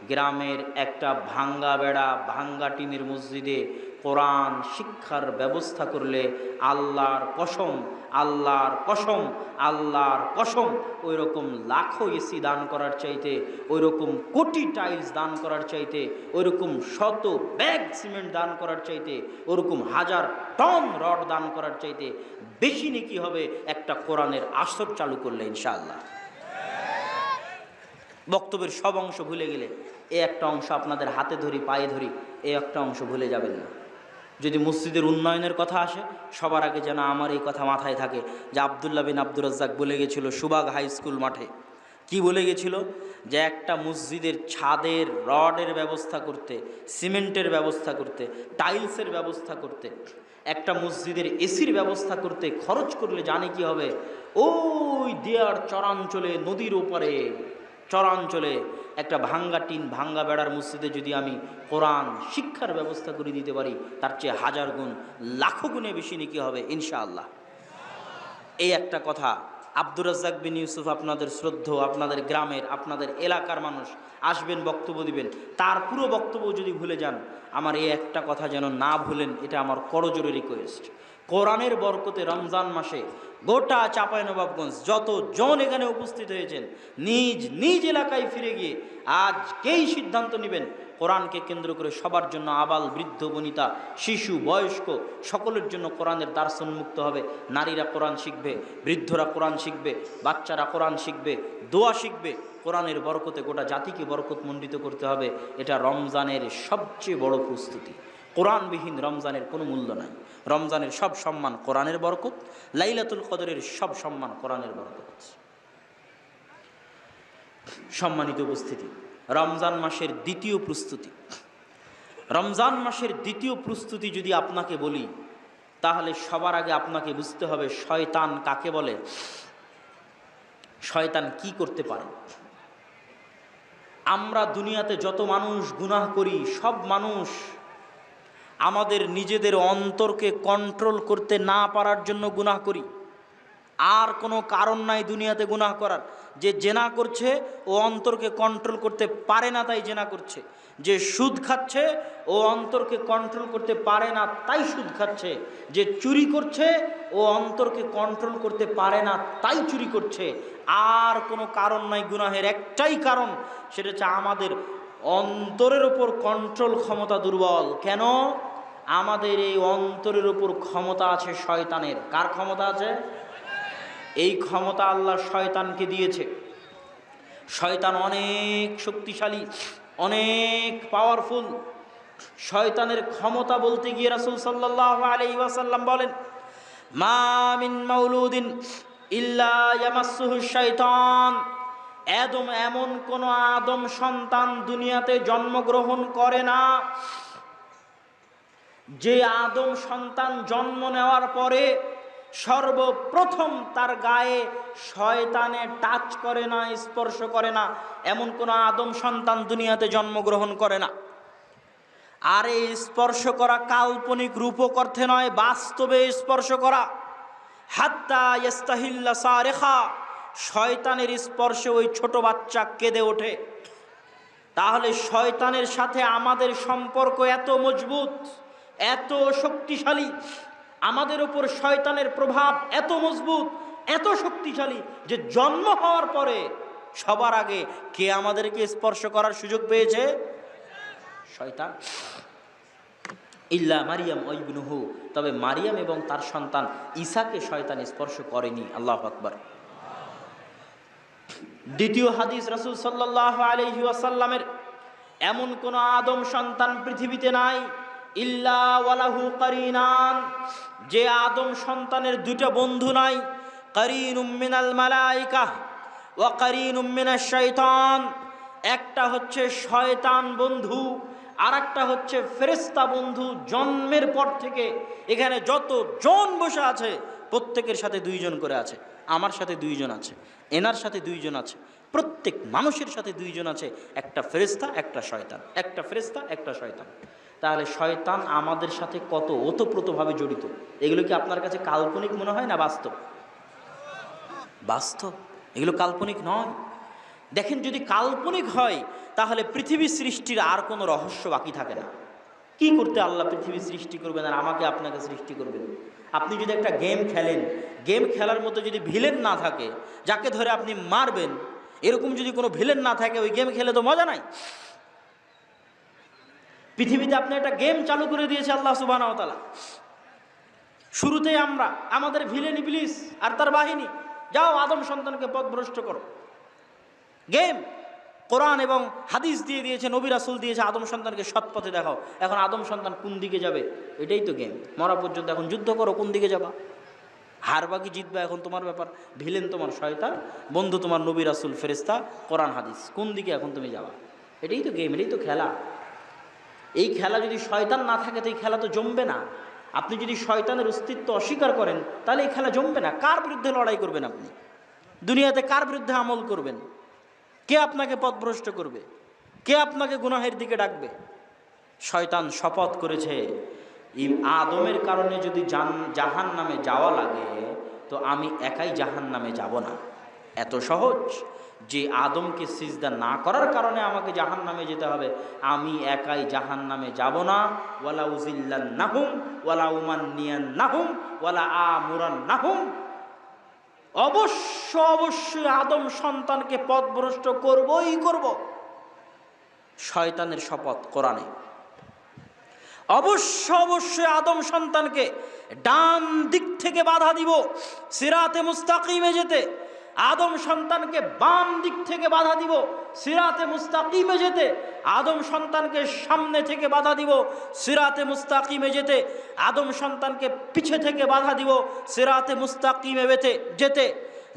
গ্রামের একটা ভাঙ্গা বেড়া, ভাঙ্গা টিনের মসজিদে কোরআন শিক্ষার ব্যবস্থা করলে আল্লাহর কসম, আল্লাহর কসম, আল্লাহর কসম, ওই রকম লাখো এসি দান করার চাইতে, ওই রকম কোটি টাইলস দান করার চাইতে, ওই রকম শত ব্যাগ সিমেন্ট দান করার চাইতে, ওরকম 1000 টন রড দান করার চাইতে বেশি নেকি হবে একটা কোরআনের আসর চালু করলে ইনশাআল্লাহ। বক্তব্যের সব অংশ ভুলে গেলে এই একটা অংশ আপনাদের হাতে ধরি, পায়ে ধরি, এই একটা অংশ ভুলে যাবেন না। যদি মসজিদের উন্নয়নের কথা আসে, সবার আগে যেন আমার এই কথা মাথায় থাকে যে আব্দুল্লাহ বিন আব্দুর রাজ্জাক বলে গেছিল সুবাগ হাই স্কুল মাঠে, কি বলে গেছিল? যে একটা মসজিদের ছাদের রডের ব্যবস্থা করতে, সিমেন্টের ব্যবস্থা করতে, টাইলসের ব্যবস্থা করতে, একটা মসজিদের এসির ব্যবস্থা করতে খরচ করলে জানে কি হবে? ওই দেয়ার চরাঞ্চলে, নদীর ওপারে চরাঞ্চলে একটা ভাঙ্গা টিন, ভাঙ্গা বেড়ার মসজিদে যদি আমি কোরআন শিক্ষার ব্যবস্থা করে দিতে পারি, তার চেয়ে 1000 গুণ, লাখো গুণে বেশি নাকি হবে ইনশাআল্লাহ। এই একটা কথা। আব্দুর রাজ্জাক বিন ইউসুফ আপনাদের শ্রদ্ধেয়, আপনাদের গ্রামের, আপনাদের এলাকার মানুষ, আসবেন, বক্তব্য দিবেন, তার পুরো বক্তব্য যদি ভুলে যান, আমার এই একটা কথা যেন না ভুলেন, এটা আমার করজোরে রিকোয়েস্ট। কোরআনের বরকতে রমজান মাসে গোটা চাঁপাইনবাবগঞ্জ যতজন এখানে উপস্থিত হয়েছেন, নিজ নিজ এলাকায় ফিরে গিয়ে আজকেই সিদ্ধান্ত নেবেন কোরআনকে কেন্দ্র করে সবার জন্য, আবাল বৃদ্ধ বনিতা, শিশু বয়স্ক সকলের জন্য কোরআনের দার্স উন্মুক্ত হবে। নারীরা কোরআন শিখবে, বৃদ্ধরা কোরআন শিখবে, বাচ্চারা কোরআন শিখবে, দোয়া শিখবে। কোরআনের বরকতে গোটা জাতিকে বরকতমণ্ডিত করতে হবে। এটা রমজানের সবচেয়ে বড় প্রস্তুতি। কোরআনবিহীন রমজানের কোনো মূল্য নাই। রমজানের সব সম্মান কোরআনের বরকত, লাইলাতুল কদরের সব সম্মান কোরআনের বরকত। সম্মানিত উপস্থিতি, রমজান মাসের দ্বিতীয় প্রস্তুতি, রমজান মাসের দ্বিতীয় প্রস্তুতি যদি আপনাকে বলি, তাহলে সবার আগে আপনাকে বুঝতে হবে শয়তান কাকে বলে, শয়তান কি করতে পারে। আমরা দুনিয়াতে যত মানুষ গুনাহ করি, সব মানুষ আমাদের নিজেদের অন্তরকে কন্ট্রোল করতে না পারার জন্য গুনাহ করি। আর কোনো কারণ নাই দুনিয়াতে গুনাহ করার। যে জেনা করছে ও অন্তরকে কন্ট্রোল করতে পারে না, তাই জেনা করছে। যে সুদ খাচ্ছে ও অন্তরকে কন্ট্রোল করতে পারে না, তাই সুদ খাচ্ছে। যে চুরি করছে ও অন্তরকে কন্ট্রোল করতে পারে না, তাই চুরি করছে। আর কোনো কারণ নাই গুনাহের, একটাই কারণ, সেটা হচ্ছে আমাদের অন্তরের ওপর কন্ট্রোল ক্ষমতা দুর্বল। কেন? আমাদের এই অন্তরের ওপর ক্ষমতা আছে শয়তানের। কার ক্ষমতা আছে? এই ক্ষমতা আল্লাহ শয়তানকে দিয়েছে। শয়তান অনেক শক্তিশালী, অনেক পাওয়ারফুল। শয়তানের ক্ষমতা বলতে গিয়ে রাসূল সাল্লাল্লাহু আলাইহি ওয়াসাল্লাম বলেন, মা মিন মাউলুদিন ইল্লা ইয়ামাসসুহু শাইতান। এমন কোন আদম সন্তান দুনিয়াতে জন্মগ্রহণ করে না, যে আদম সন্তান জন্ম নেওয়ার পরে সর্বপ্রথম তার গায়ে শয়তানে টাচ করে না, স্পর্শ করে না, এমন কোনো আদম সন্তান দুনিয়াতে জন্মগ্রহণ করে না। আর এই স্পর্শ করা কাল্পনিক রূপক অর্থে নয়, বাস্তবে স্পর্শ করা। হাত্তা ইস্তাহিল্লা সারেখা, শয়তানের স্পর্শে ওই ছোট বাচ্চা কেঁদে ওঠে। তাহলে শয়তানের সাথে আমাদের সম্পর্ক এত মজবুত, এত শক্তিশালী, আমাদের উপর শয়তানের প্রভাব এত মজবুত, এত শক্তিশালী যে জন্ম হওয়ার পরে সবার আগে কে আমাদেরকে স্পর্শ করার সুযোগ পেয়েছে? শয়তান। ইল্লা মারিয়াম ইবনুহু, তবে মারিয়াম এবং তার সন্তান ঈসাকে শয়তান স্পর্শ করেনি। আল্লাহু আকবার। দ্বিতীয় হাদিস, রাসূল সাল্লাল্লাহু আলাইহি ওয়াসাল্লামের, এমন কোন আদম সন্তান পৃথিবীতে নাই ইল্লা ওয়ালাহু কারিনান, যে আদম সন্তানের দুটো বন্ধু নাই। কারিনুম মিনাল মালাইকা ওয়া কারিনুম মিনাশ শাইতান, একটা হচ্ছে শয়তান বন্ধু, আর একটা হচ্ছে ফেরেশতা বন্ধু। জন্মের পর থেকে এখানে যত জন বসে আছে প্রত্যেকের সাথে দুইজন করে আছে। আমার সাথে দুইজন আছে, এনার সাথে দুইজন আছে, প্রত্যেক মানুষের সাথে দুইজন আছে, একটা ফেরেশতা একটা শয়তান, একটা ফেরেশতা একটা শয়তান। তাহলে শয়তান আমাদের সাথে কত ওতপ্রোতভাবে জড়িত। এগুলো কি আপনার কাছে কাল্পনিক মনে হয় না বাস্তব? বাস্তব, এগুলো কাল্পনিক নয়। দেখেন, যদি কাল্পনিক হয় তাহলে পৃথিবী সৃষ্টির আর কোনো রহস্য বাকি থাকে না। কি করতে আল্লাহ পৃথিবী সৃষ্টি করবেন আর আমাকে আপনাকে সৃষ্টি করবেন? আপনি যদি একটা গেম খেলেন, গেম খেলার মতো যদি ভিলেন না থাকে যাকে ধরে আপনি মারবেন, এরকম যদি কোনো ভিলেন না থাকে, ওই গেম খেলে তো মজা নাই। পৃথিবীতে আপনি একটা গেম চালু করে দিয়েছে আল্লাহ সুবহানাহু ওয়া তাআলা। শুরুতেই আমরা, আমাদের ভিলেন ইবলিস আর তার বাহিনী, যাও আদম সন্তানকে পথভ্রষ্ট করো। গেম, কোরআন এবং হাদিস দিয়ে দিয়েছে, নবী রাসূল দিয়েছে, আদম সন্তানকে সৎ পথে দেখাও। এখন আদম সন্তান কোন দিকে যাবে এটাই তো গেম। মরা পর্যন্ত এখন যুদ্ধ করো, কোন দিকে যাবা, হারবা কি জিতবা এখন তোমার ব্যাপার। ভিলেন তোমার শয়তান, বন্ধু তোমার নবী রাসূল ফেরেশতা কোরআন হাদিস, কোন দিকে এখন তুমি যাবা। এটাই তো গেম, এটাই তো খেলা। এই খেলা যদি শয়তান না থাকে তো এই খেলা তো জমবে না। আপনি যদি শয়তানের অস্তিত্ব অস্বীকার করেন তাহলে এই খেলা জমবে না। কার বিরুদ্ধে লড়াই করবেন আপনি? দুনিয়াতে কার বিরুদ্ধে আমল করবেন? কে আপনাকে পথভ্রষ্ট করবে? কে আপনাকে গুনাহের দিকে ডাকবে? শয়তান শপথ করেছে, আদমের কারণে যদি জাহান্নামে যাওয়া লাগে তো আমি একাই জাহান্নামে যাব না। এত সহজ যে আদমকে সিজদা না করার কারণে আমাকে জাহান্নামে যেতে হবে, আমি একাই জাহান্নামে যাব না। ওয়ালা উযিল্লান্নাহুম ওয়ালা উমান্নিয়ান্নাহুম ওয়ালা আমুরান্নাহুম, অবশ্যই আদম সন্তানকে পথভ্রষ্ট করবই করব। শয়তানের শপথ কোরআনে। অবশ্যই আদম সন্তানকে ডান দিক থেকে বাধা দিব সিরাতে মুস্তাকিমে যেতে, আদম সন্তানকে বাম দিক থেকে বাধা দিব সিরাতে মুস্তাকিমে যেতে, আদম সন্তানকে সামনে থেকে বাধা দিব সিরাতে মুস্তাকিমে যেতে, আদম সন্তানকে পিছে থেকে বাধা দিব সিরাতে মুস্তাকিমে যেতে।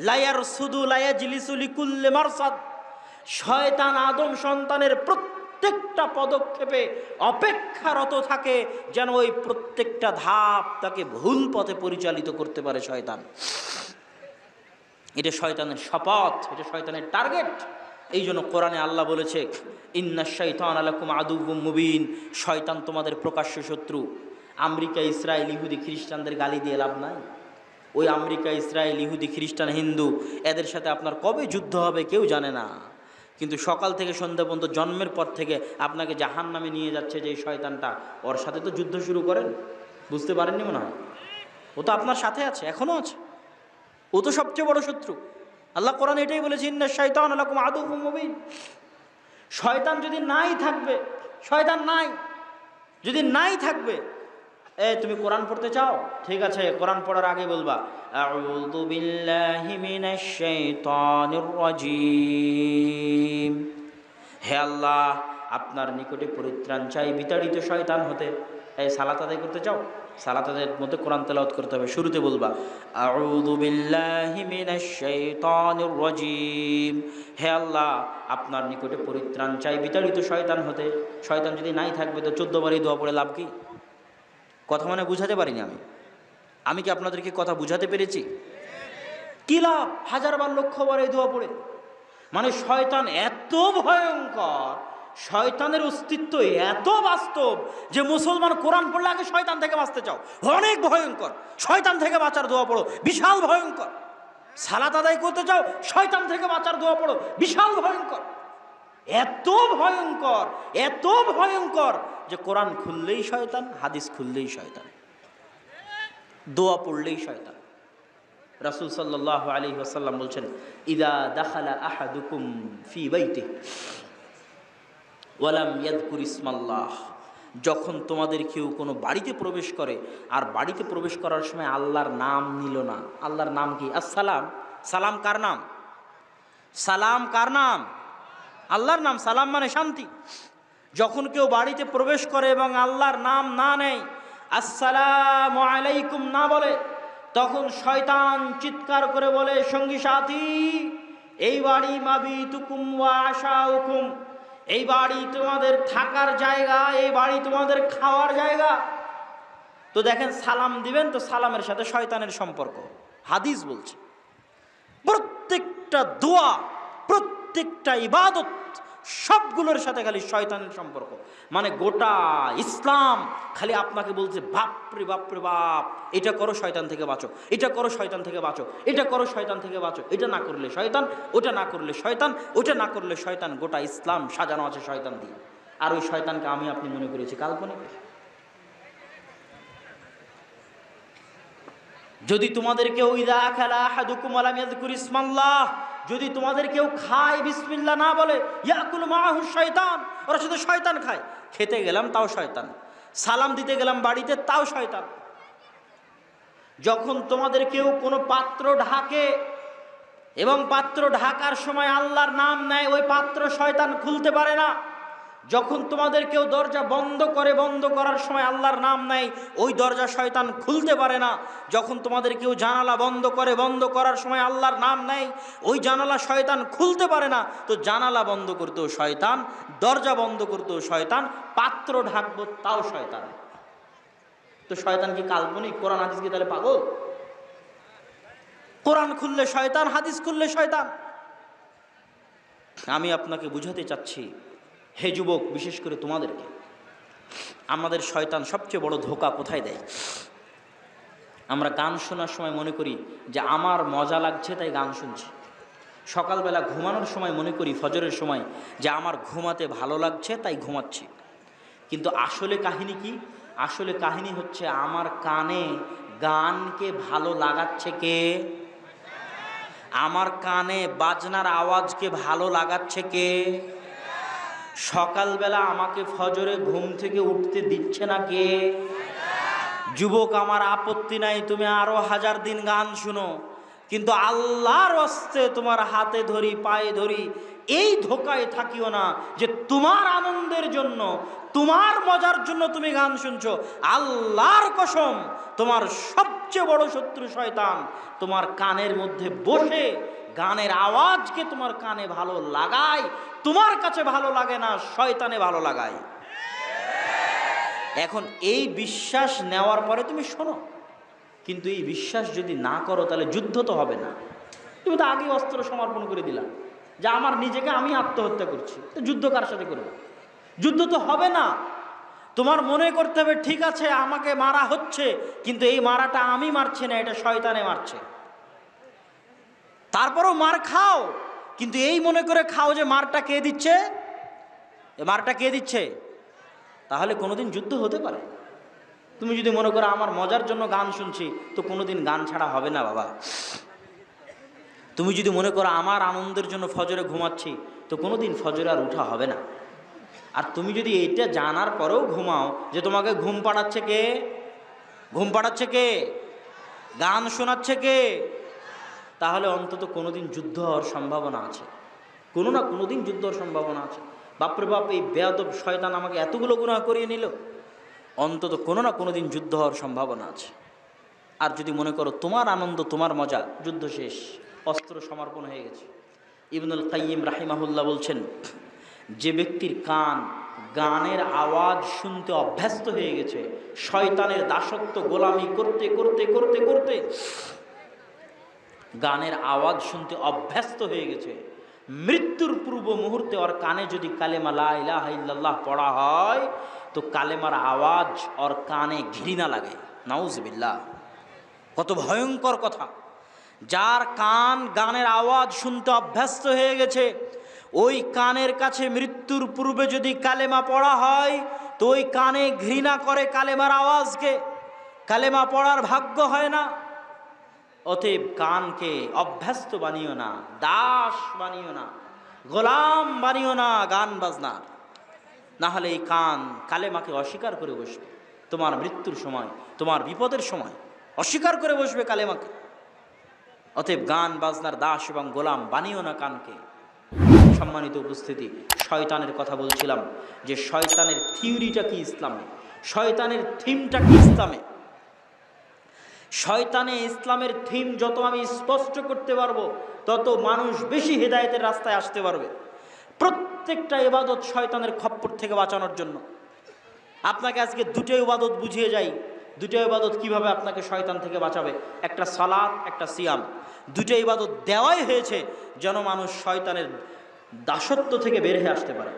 লায়ার সুদু লায়াজলিসু লিকুল্লি মারসাদ, শয়তান আদম সন্তানের প্রত্যেকটা পদক্ষেপে অপেক্ষারত থাকে যেন ওই প্রত্যেকটা ধাপ তাকে ভুল পথে পরিচালিত করতে পারে শয়তান। এটা শয়তানের শপথ, এটা শয়তানের টার্গেট। এই জন্য কোরআনে আল্লাহ বলেছে, ইন্নাশ শাইতানা লাকুম আদুউম মুবিন, শয়তান তোমাদের প্রকাশ্য শত্রু। আমেরিকা, ইসরায়েল, ইহুদি, খ্রিস্টানদের গালি দিয়ে লাভ নাই। ওই আমেরিকা, ইসরায়েল, ইহুদি, খ্রিস্টান, হিন্দু, এদের সাথে আপনার কবে যুদ্ধ হবে কেউ জানে না। কিন্তু সকাল থেকে সন্ধ্যা পর্যন্ত জন্মের পর থেকে আপনাকে জাহান্নামে নিয়ে যাচ্ছে যে শয়তানটা, ওর সাথে তো যুদ্ধ শুরু করেন। বুঝতে পারেননি মনে হয়? ও তো আপনার সাথে আছে, এখনও আছে। ও তো সবচেয়ে বড় শত্রু। আল্লাহ কোরআন এটাই বলেছে, ইন্নাশ শাইতানা লাকুম আদুউম মুবিন। শয়তান যদি নাই থাকবে, শয়তান নাই, যদি নাই থাকবে, তুমি কোরআন পড়তে চাও? ঠিক আছে, কোরআন পড়ার আগে বলবা আউযু বিল্লাহি মিনাশ শাইতানির রাজীম। হে আল্লাহ, আপনার নিকটে পরিত্রাণ চাই বিতাড়িত শয়তান হতে। সালাত আদায় করতে চাও? সালাত আদায়ের মধ্যে কোরআন তেলাওয়াত করতে হবে। শুরুতে বলবা আউযু বিল্লাহি মিনাশ শাইতানির রাজীম। হে আল্লাহ, আপনার নিকটে পরিত্রাণ চাই বিতাড়িত শয়তান হতে। শয়তান যদি নাই থাকবে তো 14 বার এই দোয়া পড়ে লাভ কি? কথা মানে বুঝাতে পারিনি আমি। আমি কি আপনাদেরকে কথা বুঝাতে পেরেছি? কি লাভ হাজারবার লক্ষবার এই দোয়া পড়ে? মানে শয়তান এত ভয়ঙ্কর, শয়তানের অস্তিত্ব এত বাস্তব যে মুসলমান কোরআন পড়লে আগে শয়তান থেকে বাঁচতে চাও, অনেক ভয়ঙ্কর। শয়তান থেকে বাঁচার দোয়া পড়ো, বিশাল ভয়ঙ্কর। সালাত আদায় করতে চাও, শয়তান থেকে বাঁচার দোয়া পড়ো, বিশাল ভয়ঙ্কর। এত ভয়ঙ্কর, এত ভয়ঙ্কর যে কোরআন খুললেই শয়তান, হাদিস খুললেই শয়তান, দোয়া পড়লেই শয়তান। রাসূল সাল্লাল্লাহু আলাইহি ওয়াসাল্লাম বলছেন, ইদা দাখালা আহাদুকুম ফি বাইতিহি ওয়ালাম ইয়াযকুর ইসমাল্লাহ, যখন তোমাদের কেউ কোনো বাড়িতে প্রবেশ করে আর বাড়িতে প্রবেশ করার সময় আল্লাহর নাম নিল না। আল্লাহর নাম কি? আসসালাম। সালাম কার নাম? সালাম কার নাম? আল্লাহর নাম। সালাম মানে শান্তি। যখন কেউ বাড়িতে প্রবেশ করে এবং আল্লাহর নাম না নেয়, আসসালামু আলাইকুম না বলে, তখন শয়তান চিৎকার করে বলে, সঙ্গী সাথী, এই বাড়ি মাবিতুকুম ওয়া আশাউকুম, এই বাড়ি তোমাদের থাকার জায়গা, এই বাড়ি তোমাদের খাওয়ার জায়গা। তো দেখেন, সালাম দিবেন তো সালামের সাথে শয়তানের সম্পর্ক। হাদিস বলছে প্রত্যেকটা দোয়া, প্রত্যেকটা ইবাদত, সবগুলোর সাথে খালি শয়তানের সম্পর্ক। মানে গোটা ইসলাম খালি আপনাকে বলছে, বাপরে বাপরে বাপ, এটা করো শয়তান থেকে বাঁচো, এটা করো শয়তান থেকে বাঁচো, এটা করো শয়তান থেকে বাঁচো, এটা না করলে শয়তান, ওটা না করলে শয়তান, ওটা না করলে শয়তান। গোটা ইসলাম সাজানো আছে শয়তান দিয়ে। আর ওই শয়তানকে আমি আপনি মনে করেছি কাল্পনিক। যদি তোমাদের কেউ ইদা আকালা আহাদুকুম ওয়া লাম ইয়াযকুর ইসমাল্লাহ, যদি তোমাদের কেউ খায় বিসমিল্লাহ না বলে, ইয়াকুল মাহু শয়তান, ওরা শুধু শয়তান খায়। খেতে গেলাম তাও শয়তান, সালাম দিতে গেলাম বাড়িতে তাও শয়তান। যখন তোমাদের কেউ কোনো পাত্র ঢাকে এবং পাত্র ঢাকার সময় আল্লাহর নাম নেয়, ওই পাত্র শয়তান খুলতে পারে না। যখন তোমাদের কেউ দরজা বন্ধ করে, বন্ধ করার সময় আল্লাহর নাম নেয়, ওই দরজা শয়তান খুলতে পারে না। যখন তোমাদের কেউ জানালা বন্ধ করে, বন্ধ করার সময় আল্লাহর নাম নেয়, ওই জানালা শয়তান খুলতে পারে না। তো জানালা বন্ধ করতেও শয়তান, দরজা বন্ধ করতেও শয়তান, পাত্র ঢাকবো তাও শয়তান। তো শয়তান কি কাল্পনিক? কোরআন হাদিস কি তাহলে পাগল? কোরআন খুললে শয়তান, হাদিস খুললে শয়তান। আমি আপনাকে বুঝাতে চাচ্ছি, হে যুবক, বিশেষ করে তোমাদেরকে, আমাদের শয়তান সবচেয়ে বড় ধোঁকা কোথায় দেয়? আমরা গান শোনার সময় মনে করি যে আমার মজা লাগছে তাই গান শুনছি। সকালবেলা ঘুমানোর সময় মনে করি, ফজরের সময়, যে আমার ঘুমাতে ভালো লাগছে তাই ঘুমাচ্ছি। কিন্তু আসলে কাহিনী কি? আসলে কাহিনী হচ্ছে, আমার কানে গানকে ভালো লাগাচ্ছে কে? আমার কানে বাজনার আওয়াজকে ভালো লাগাচ্ছে কে? সকালবেলা আমাকে ফজরে ঘুম থেকে উঠতে দিচ্ছে না কে? যুবক, আমার আপত্তি নাই, তুমি আরো 1000 দিন গান শুনো, কিন্তু আল্লাহর হস্তে তোমার হাতে ধরি, পায়ে ধরি, এই ধোকায় থাকিও না যে তোমার আনন্দের জন্য, তোমার মজার জন্য তুমি গান শুনছো। আল্লাহর কসম, তোমার সবচেয়ে বড় শত্রু শয়তান তোমার কানের মধ্যে বসে গানের আওয়াজকে তোমার কানে ভালো লাগায়। তোমার কাছে ভালো লাগে না, শয়তানে ভালো লাগায়। এখন এই বিশ্বাস নেওয়ার পরে তুমি শোনো, কিন্তু এই বিশ্বাস যদি না করো তাহলে যুদ্ধ তো হবে না। তুমি তো আগেই অস্ত্র সমর্পণ করে দিলা যে আমার নিজেকে আমি আত্মহত্যা করছি, তো যুদ্ধ কার সাথে করবো? যুদ্ধ তো হবে না। তোমার মনে করতে হবে, ঠিক আছে আমাকে মারা হচ্ছে, কিন্তু এই মারাটা আমি মারছি না, এটা শয়তানে মারছে। তারপরও মার খাও, কিন্তু এই মনে করে খাও যে মারটা কে দিচ্ছে, এ মারটা কে দিচ্ছে। তাহলে কোনোদিন যুদ্ধ হতে পারে। তুমি যদি মনে করো আমার মজার জন্য গান শুনছি, তো কোনোদিন গান ছাড়া হবে না বাবা। তুমি যদি মনে করো আমার আনন্দের জন্য ফজরে ঘুমাচ্ছি, তো কোনোদিন ফজরে আর উঠা হবে না। আর তুমি যদি এইটা জানার পরেও ঘুমাও যে তোমাকে ঘুম পাড়াচ্ছে কে? ঘুম পাড়াচ্ছে কে? গান শোনাচ্ছে কে? তাহলে অন্তত কোনোদিন যুদ্ধ হওয়ার সম্ভাবনা আছে, কোনো না কোনো দিন যুদ্ধ হওয়ার সম্ভাবনা আছে। বাপরে বাপ, এই বেয়াদব শয়তান আমাকে এতগুলো গুনাহ করিয়ে নিল, অন্তত কোনো না কোনো দিন যুদ্ধ হওয়ার সম্ভাবনা আছে। আর যদি মনে করো তোমার আনন্দ, তোমার মজা, যুদ্ধ শেষ, অস্ত্র সমর্পণ হয়ে গেছে। ইবনুল কাইয়িম রাহিমাহুল্লাহ বলছেন, যে ব্যক্তির কান গানের আওয়াজ শুনতে অভ্যস্ত হয়ে গেছে, শয়তানের দাসত্ব গোলামি করতে করতে করতে করতে গানের আওয়াজ শুনতে অভ্যস্ত হয়ে গেছে। মৃত্যুর পূর্ব মুহূর্তে ওর কানে যদি কালেমা লা ইলাহা ইল্লাল্লাহ পড়া হয় তো কালেমার আওয়াজ ওর কানে ঘৃণা লাগে। নাউজুবিল্লাহ, কত ভয়ঙ্কর কথা! যার কান গানের আওয়াজ শুনতে অভ্যস্ত হয়ে গেছে, ওই কানের কাছে মৃত্যুর পূর্বে যদি কালেমা পড়া হয় তো ওই কানে ঘৃণা করে কালেমার আওয়াজকে, কালেমা পড়ার ভাগ্য হয় না। অতএব কানকে অভ্যস্ত বানিও না, দাস বানিও না, গোলাম বানিও না গান বাজনা। না হলে এই কান কালেমাকে অস্বীকার করে বসবে। তোমার মৃত্যুর সময়, তোমার বিপদের সময় অস্বীকার করে বসবে কালেমাকে। অতএব গান বাজনার দাস এবং গোলাম বানিও না কানকে। সম্মানিত উপস্থিতি, শয়তানের কথা বলছিলাম যে শয়তানের থিওরিটা কি ইসলামে, শয়তানের থিমটা কি ইসলামে। শয়তানে ইসলামের থিম যত আমি স্পষ্ট করতে পারবো তত মানুষ বেশি হেদায়েতের রাস্তায় আসতে পারবে। প্রত্যেকটা ইবাদত শয়তানের খপ্পর থেকে বাঁচানোর জন্য। আপনাকে আজকে দুটো ইবাদত বুঝিয়ে যাই, দুটো ইবাদত কিভাবে আপনাকে শয়তান থেকে বাঁচাবে। একটা সালাত, একটা সিয়াম। দুটো ইবাদত দেওয়াই হয়েছে যেন মানুষ শয়তানের দাসত্ব থেকে বের হয়ে আসতে পারে।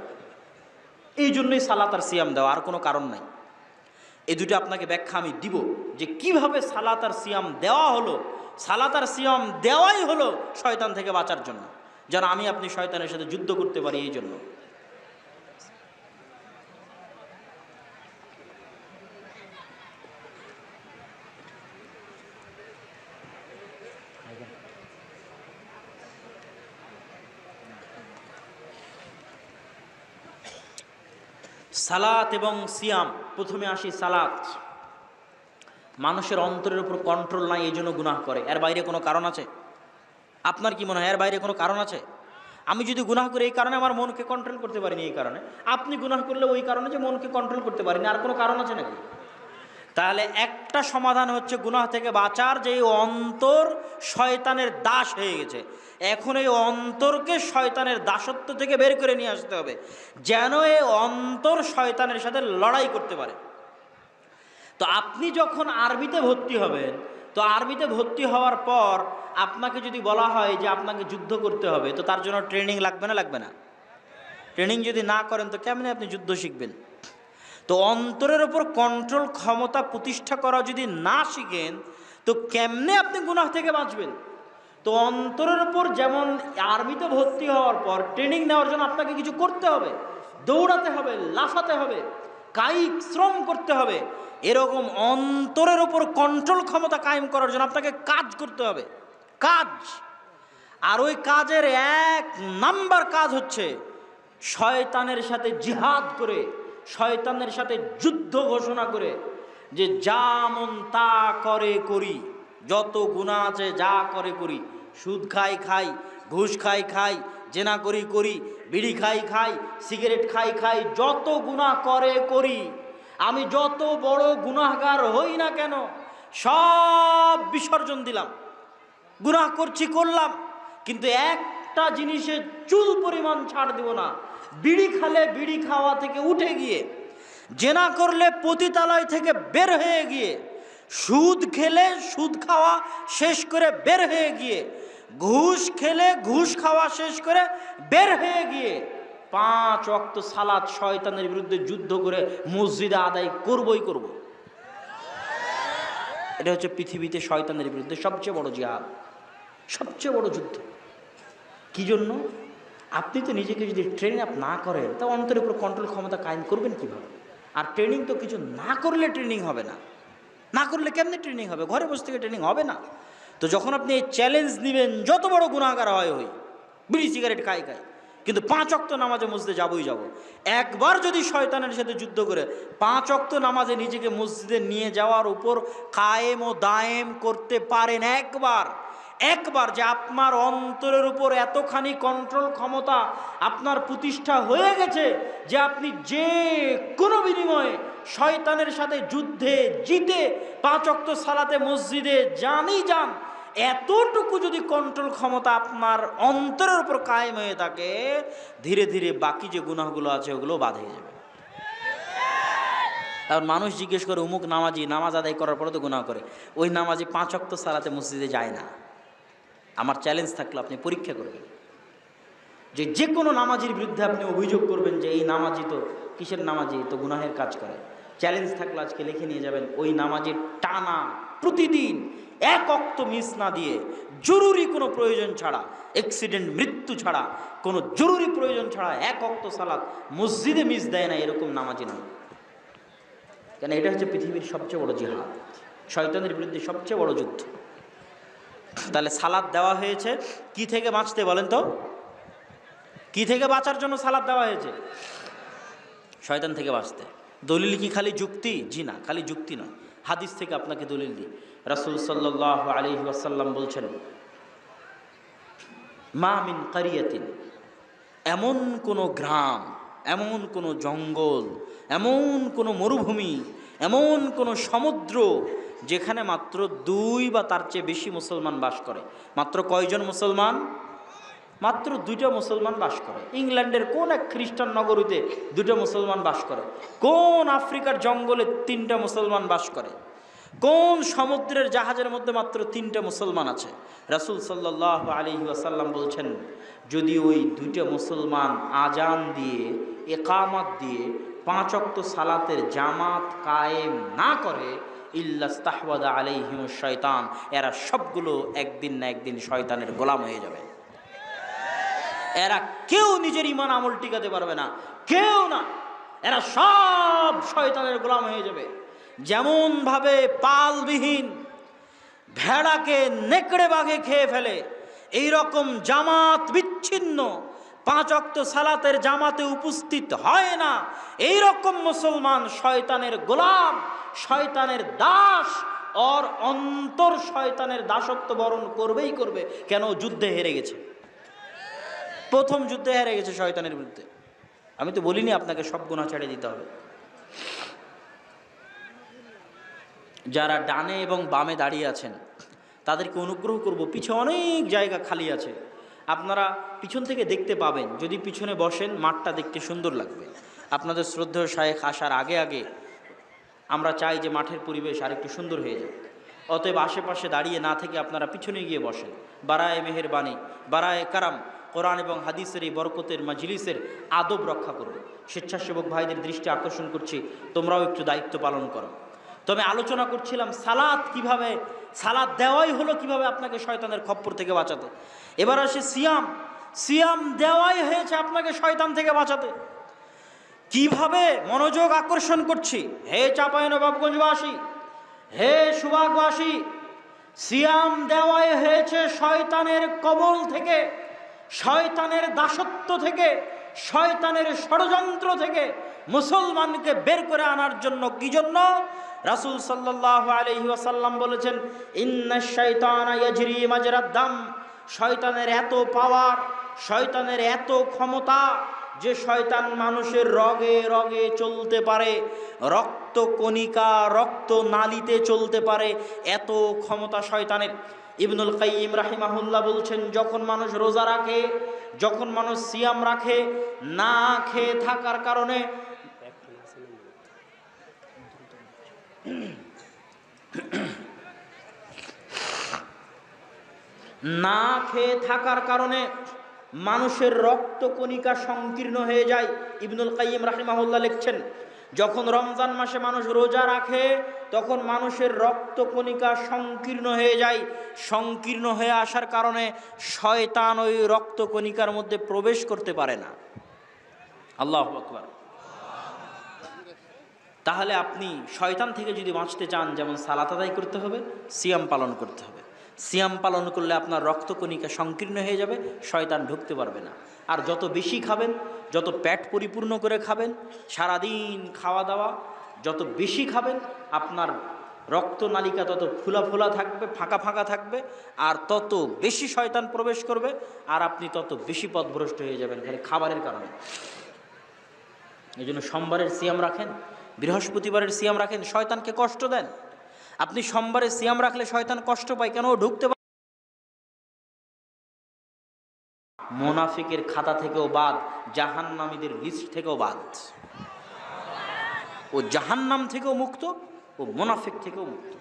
এই জন্যই সালাত আর সিয়াম দেওয়া, আর কোনো কারণ নাই। এই দুটো আপনাকে ব্যাখ্যা আমি দিব যে কিভাবে সালাত আর সিয়াম দেওয়া হলো। সালাত আর সিয়াম দেওয়াই হলো শয়তান থেকে বাঁচার জন্য, যেন আমি আপনি শয়তানের সাথে যুদ্ধ করতে পারি। এই জন্য সালাত এবং সিয়াম। প্রথমে আসি সালাত। মানুষের অন্তরের উপর কন্ট্রোল নাই, এই জন্য গুনাহ করে। এর বাইরে কোনো কারণ আছে? আপনার কি মনে হয় এর বাইরে কোনো কারণ আছে? আমি যদি গুনাহ করি এই কারণে আমার মনকে কন্ট্রোল করতে পারিনি, এই কারণে। আপনি গুনাহ করলে ওই কারণে যে মনকে কন্ট্রোল করতে পারিনি, আর কোনো কারণ আছে নাকি? তাহলে একটা সমাধান হচ্ছে গুনাহ থেকে বাঁচার, যে এই অন্তর শয়তানের দাস হয়ে গেছে। এখন এই অন্তরকে শয়তানের দাসত্ব থেকে বের করে নিয়ে আসতে হবে, যেন এই অন্তর শয়তানের সাথে লড়াই করতে পারে। তো আপনি যখন আরবিতে ভর্তি হবেন, তো আরবিতে ভর্তি হওয়ার পর আপনাকে যদি বলা হয় যে আপনাকে যুদ্ধ করতে হবে, তো তার জন্য ট্রেনিং লাগবে না? লাগবে না? ট্রেনিং যদি না করেন তো কেমনে আপনি যুদ্ধ শিখবেন? তো অন্তরের ওপর কন্ট্রোল ক্ষমতা প্রতিষ্ঠা করা যদি না শিখেন তো কেমনে আপনি গুনাহ থেকে বাঁচবেন? তো অন্তরের ওপর যেমন আরবিতে ভর্তি হওয়ার পর ট্রেনিং নেওয়ার জন্য আপনাকে কিছু করতে হবে, দৌড়াতে হবে, লাফাতে হবে, কায়িক শ্রম করতে হবে। এরকম অন্তরের ওপর কন্ট্রোল ক্ষমতা কায়েম করার জন্য আপনাকে কাজ করতে হবে, কাজ। আর ওই কাজের এক নাম্বার কাজ হচ্ছে শয়তানের সাথে জিহাদ করে, শয়তানের সাথে যুদ্ধ ঘোষণা করে যে যা মন তা করে করি, যত গুনাহ আছে যা করে করি। সুদ খাই খাই, ঘুষ খাই খাই, জেনা করি করি, বিড়ি খাই খাই, সিগারেট খাই খাই, যত গুনাহ করে করি। আমি যত বড় গুনাহগার হই না কেন সব বিসর্জন দিলাম। গুনাহ করছি করলাম, কিন্তু একটা জিনিসে চুল পরিমাণ ছাড় দেব না। বিড়ি খালে বিড়ি খাওয়া থেকে উঠে গিয়ে, জেনা করলে পতিতালয় থেকে বের হয়ে গিয়ে, সুদ খেলে সুদ খাওয়া শেষ করে বের হয়ে গিয়ে, ঘুষ খেলে ঘুষ খাওয়া শেষ করে বের হয়ে গিয়ে 5 ওয়াক্ত সালাত শয়তানের বিরুদ্ধে যুদ্ধ করে মসজিদে আদায় করবই করব। এটা হচ্ছে পৃথিবীতে শয়তানের বিরুদ্ধে সবচেয়ে বড় জিহাদ, সবচেয়ে বড় যুদ্ধ। কি জন্য? আপনি তো নিজেকে যদি ট্রেনিং আপ না করেন তা অন্তরের উপর কন্ট্রোল ক্ষমতা কায়েম করবেন কীভাবে? আর ট্রেনিং তো কিছু না করলে ট্রেনিং হবে না। না করলে কেমনে ট্রেনিং হবে? ঘরে বসে থেকে ট্রেনিং হবে না। তো যখন আপনি এই চ্যালেঞ্জ নেবেন, যত বড় গুনাহগার হয় হই, বিড়ি সিগারেট খাই খাই, কিন্তু 5 ওয়াক্ত নামাজে মসজিদে যাবই যাব। একবার যদি শয়তানের সাথে যুদ্ধ করে 5 ওয়াক্ত নামাজে নিজেকে মসজিদে নিয়ে যাওয়ার উপর কায়েম ও দায়েম করতে পারেন, একবার যে আপনার অন্তরের উপর এতখানি কন্ট্রোল ক্ষমতা আপনার প্রতিষ্ঠা হয়ে গেছে যে আপনি যে কোনো বিনিময়ে শয়তানের সাথে যুদ্ধে জিতে 5 ওয়াক্ত সালাতে মসজিদে যানই যান, এতটুকু যদি কন্ট্রোল ক্ষমতা আপনার অন্তরের উপর কায়েম হয়ে থাকে, ধীরে ধীরে বাকি যে গুনাহগুলো আছে ওগুলো বাদ হয়ে যাবে। আর মানুষ জিজ্ঞেস করে অমুক নামাজি, নামাজ আদায় করার পরে তো গুনাহ করে, ওই নামাজি 5 ওয়াক্ত সালাতে মসজিদে যায় না। আমার চ্যালেঞ্জ থাকলো আপনি পরীক্ষা করবেন, যে কোনো নামাজির বিরুদ্ধে আপনি অভিযোগ করবেন যে এই নামাজি তো কিসের নামাজি, তো গুনাহের কাজ করে। চ্যালেঞ্জ থাকলো আজকে লিখে নিয়ে যাবেন, ওই নামাজির টানা প্রতিদিন 1 ওয়াক্ত মিস না দিয়ে, জরুরি কোনো প্রয়োজন ছাড়া, অ্যাক্সিডেন্ট মৃত্যু ছাড়া, কোনো জরুরি প্রয়োজন ছাড়া 1 ওয়াক্ত সালাত মসজিদে মিস দেয় না, এরকম নামাজি নয়। কেন? এটা হচ্ছে পৃথিবীর সবচেয়ে বড় জিহাদ, শয়তানের বিরুদ্ধে সবচেয়ে বড় যুদ্ধ। তাহলে সালাত দেওয়া হয়েছে কি থেকে বাঁচতে বলেন তো? কি থেকে বাঁচার জন্য সালাত দেওয়া হয়েছে? শয়তান থেকে বাঁচতে। দলিল কি খালি যুক্তি? জি না, খালি যুক্তি নয়, হাদিস থেকে আপনাকে দলিল দিই। রাসূল সাল্লাল্লাহু আলাইহি ওয়াসাল্লাম বলছেন, মা মিন কারিয়াতিন, এমন কোনো গ্রাম, এমন কোনো জঙ্গল, এমন কোনো মরুভূমি, এমন কোনো সমুদ্র যেখানে মাত্র 2 বা তার চেয়ে বেশি মুসলমান বাস করে। মাত্র কয়জন মুসলমান? মাত্র 2টা মুসলমান বাস করে। ইংল্যান্ডের কোন এক খ্রিস্টান নগরীতে 2টা মুসলমান বাস করে? কোন আফ্রিকার জঙ্গলে 3টা মুসলমান বাস করে? কোন সমুদ্রের জাহাজের মধ্যে মাত্র 3টা মুসলমান আছে? রাসূল সাল্লাল্লাহু আলাইহি ওয়াসাল্লাম বলছেন, যদি ওই 2টা মুসলমান আজান দিয়ে, ইকামত দিয়ে 5 ওয়াক্ত সালাতের জামাত কায়েম না করে, ইল্লাস্তাহওয়াদা আলাইহিমুশ শয়তান, এরা সবগুলো একদিন না একদিন শয়তানের গোলাম হয়ে যাবে। এরা কেউ নিজের ঈমান আমল টিকাতে পারবে না, কেউ না, এরা সব শয়তানের গোলাম হয়ে যাবে। যেমন ভাবে পালবিহীন ভেড়াকে নেকড়ে বাঘে খেয়ে ফেলে, এই রকম জামাত বিচ্ছিন্ন 5 ওয়াক্ত সালাতের জামাতে উপস্থিত হয় না, এই রকম মুসলমান শয়তানের গোলাম, শয়তানের দাস, ওর অন্তর শয়তানের দাসত্ব বরণ করবেই করবে। কেন? যুদ্ধে হেরে গেছে, প্রথম যুদ্ধে হেরে গেছে শয়তানের বিরুদ্ধে। আমি তো বলিনি আপনাকে সব গুনাহ ছেড়ে দিতে হবে। যারা ডানে এবং বামে দাঁড়িয়ে আছেন তাদেরকে অনুগ্রহ করব, পিছনে অনেক জায়গা খালি আছে, আপনারা পিছন থেকে দেখতে পাবেন। যদি পিছনে বসেন মাঠটা দেখতে সুন্দর লাগবে। আপনাদের শ্রদ্ধেয় শায়েখ আসার আগে আগে আমরা চাই যে মাঠের পরিবেশ আরেকটু সুন্দর হয়ে যায়। অতএব আশেপাশে দাঁড়িয়ে না থেকে আপনারা পিছনে গিয়ে বসেন। বারায়ে মেহেরবানি, বারায়ে কারাম, কোরআন এবং হাদিসের এই বরকতের মাজলিসের আদব রক্ষা করবে। স্বেচ্ছাসেবক ভাইদের দৃষ্টি আকর্ষণ করছি, তোমরাও একটু দায়িত্ব পালন করো। তবে আলোচনা করছিলাম সালাত কিভাবে, সালাত দেওয়াই হলো কিভাবে আপনাকে শয়তানের খপ্পর থেকে বাঁচাতে। এবার আসে সিয়াম। সিয়াম দেওয়াই হয়েছে আপনাকে শয়তান থেকে বাঁচাতে। কিভাবে? মনোযোগ আকর্ষণ করছি, হে চাঁপাইনবাবগঞ্জবাসী, হে সুভাগবাসী, সিয়াম দেওয়াই হয়েছে শয়তানের কবল থেকে, শয়তানের দাসত্ব থেকে, শয়তানের ষড়যন্ত্র থেকে মুসলমানকে বের করে আনার জন্য। কি জন্য? রাসূল সাল্লাল্লাহু আলাইহি ওয়াসাল্লাম বলেছেন, ইন্নাশ শাইতানা ইয়াজরি মাজরাদ দাম, শয়তানের এত পাওয়ার, শয়তানের এত ক্ষমতা যে শয়তান মানুষের রগে রগে চলতে পারে, রক্ত কণিকা, রক্ত নালীতে চলতে পারে, এত ক্ষমতা শয়তানের। ইবনুল কাইয়িম রাহিমাহুল্লাহ বলছেন, যখন মানুষ রোজা রাখে, যখন মানুষ সিয়াম রাখে, না খেয়ে থাকার কারণে, না খেয়ে থাকার কারণে মানুষের রক্ত কণিকা সংকীর্ণ হয়ে যায়। ইবনুল কাইয়িম রাহিমাহুল্লাহ লিখছেন, যখন রমজান মাসে মানুষ রোজা রাখে তখন মানুষের রক্ত কণিকা সংকীর্ণ হয়ে যায়। সংকীর্ণ হয়ে আসার কারণে শয়তান ওই রক্ত কণিকার মধ্যে প্রবেশ করতে পারে না। আল্লাহু আকবার। তাহলে আপনি শয়তান থেকে যদি বাঁচতে চান, যেমন সালাত আদায় করতে হবে, সিয়াম পালন করতে হবে। সিয়াম পালন করলে আপনার রক্তকণিকা সংকীর্ণ হয়ে যাবে, শয়তান ঢুকতে পারবে না। আর যত বেশি খাবেন, যত পেট পরিপূর্ণ করে খাবেন, সারাদিন খাওয়া দাওয়া যত বেশি খাবেন, আপনার রক্তনালিকা তত ফোলা ফোলা থাকবে, ফাঁকা ফাঁকা থাকবে, আর তত বেশি শয়তান প্রবেশ করবে, আর আপনি তত বেশি পথভ্রষ্ট হয়ে যাবেন খালি খাবারের কারণে। এই জন্য সোমবারের সিয়াম রাখেন, বৃহস্পতিবারের সিয়াম রাখেন, শয়তানকে কষ্ট দেন। আপনি সোমবারে সিয়াম রাখলে শয়তান কষ্ট পায়, কেন? ও ঢুকতে পারে। মুনাফিকের খাতা থেকেও বাদ, জাহান্নামীদের লিস্ট থেকেও বাদ। ও জাহান্নাম থেকেও মুক্ত, ও মুনাফিক থেকেও মুক্ত।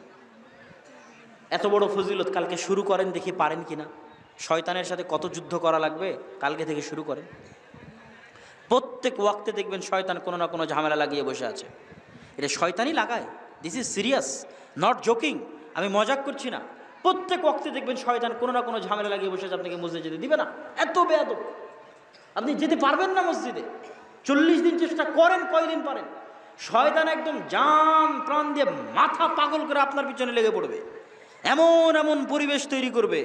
এত বড় ফজিলত কালকে শুরু করেন, দেখি পারেন কিনা। শয়তানের সাথে কত যুদ্ধ করা লাগবে কালকে থেকে শুরু করেন। প্রত্যেক ওয়াক্তে দেখবেন শয়তান কোনো না কোনো ঝামেলা লাগিয়ে বসে আছে। এটা শয়তানই লাগায়, this is serious, not joking, আমি মজাক করছি না। প্রত্যেক ওয়াক্তে দেখবেন শয়তান কোনো না কোনো ঝামেলা লাগিয়ে বসে আছে, আপনাকে মসজিদে যেতে দিবে না। এত বেয়াদব, আপনি যেতে পারবেন না মসজিদে। 40 দিন চেষ্টা করেন, কয়দিন পারেন। শয়তান একদম জান প্রাণ দিয়ে মাথা পাগল করে আপনার পিছনে লেগে পড়বে, এমন এমন পরিবেশ তৈরি করবে,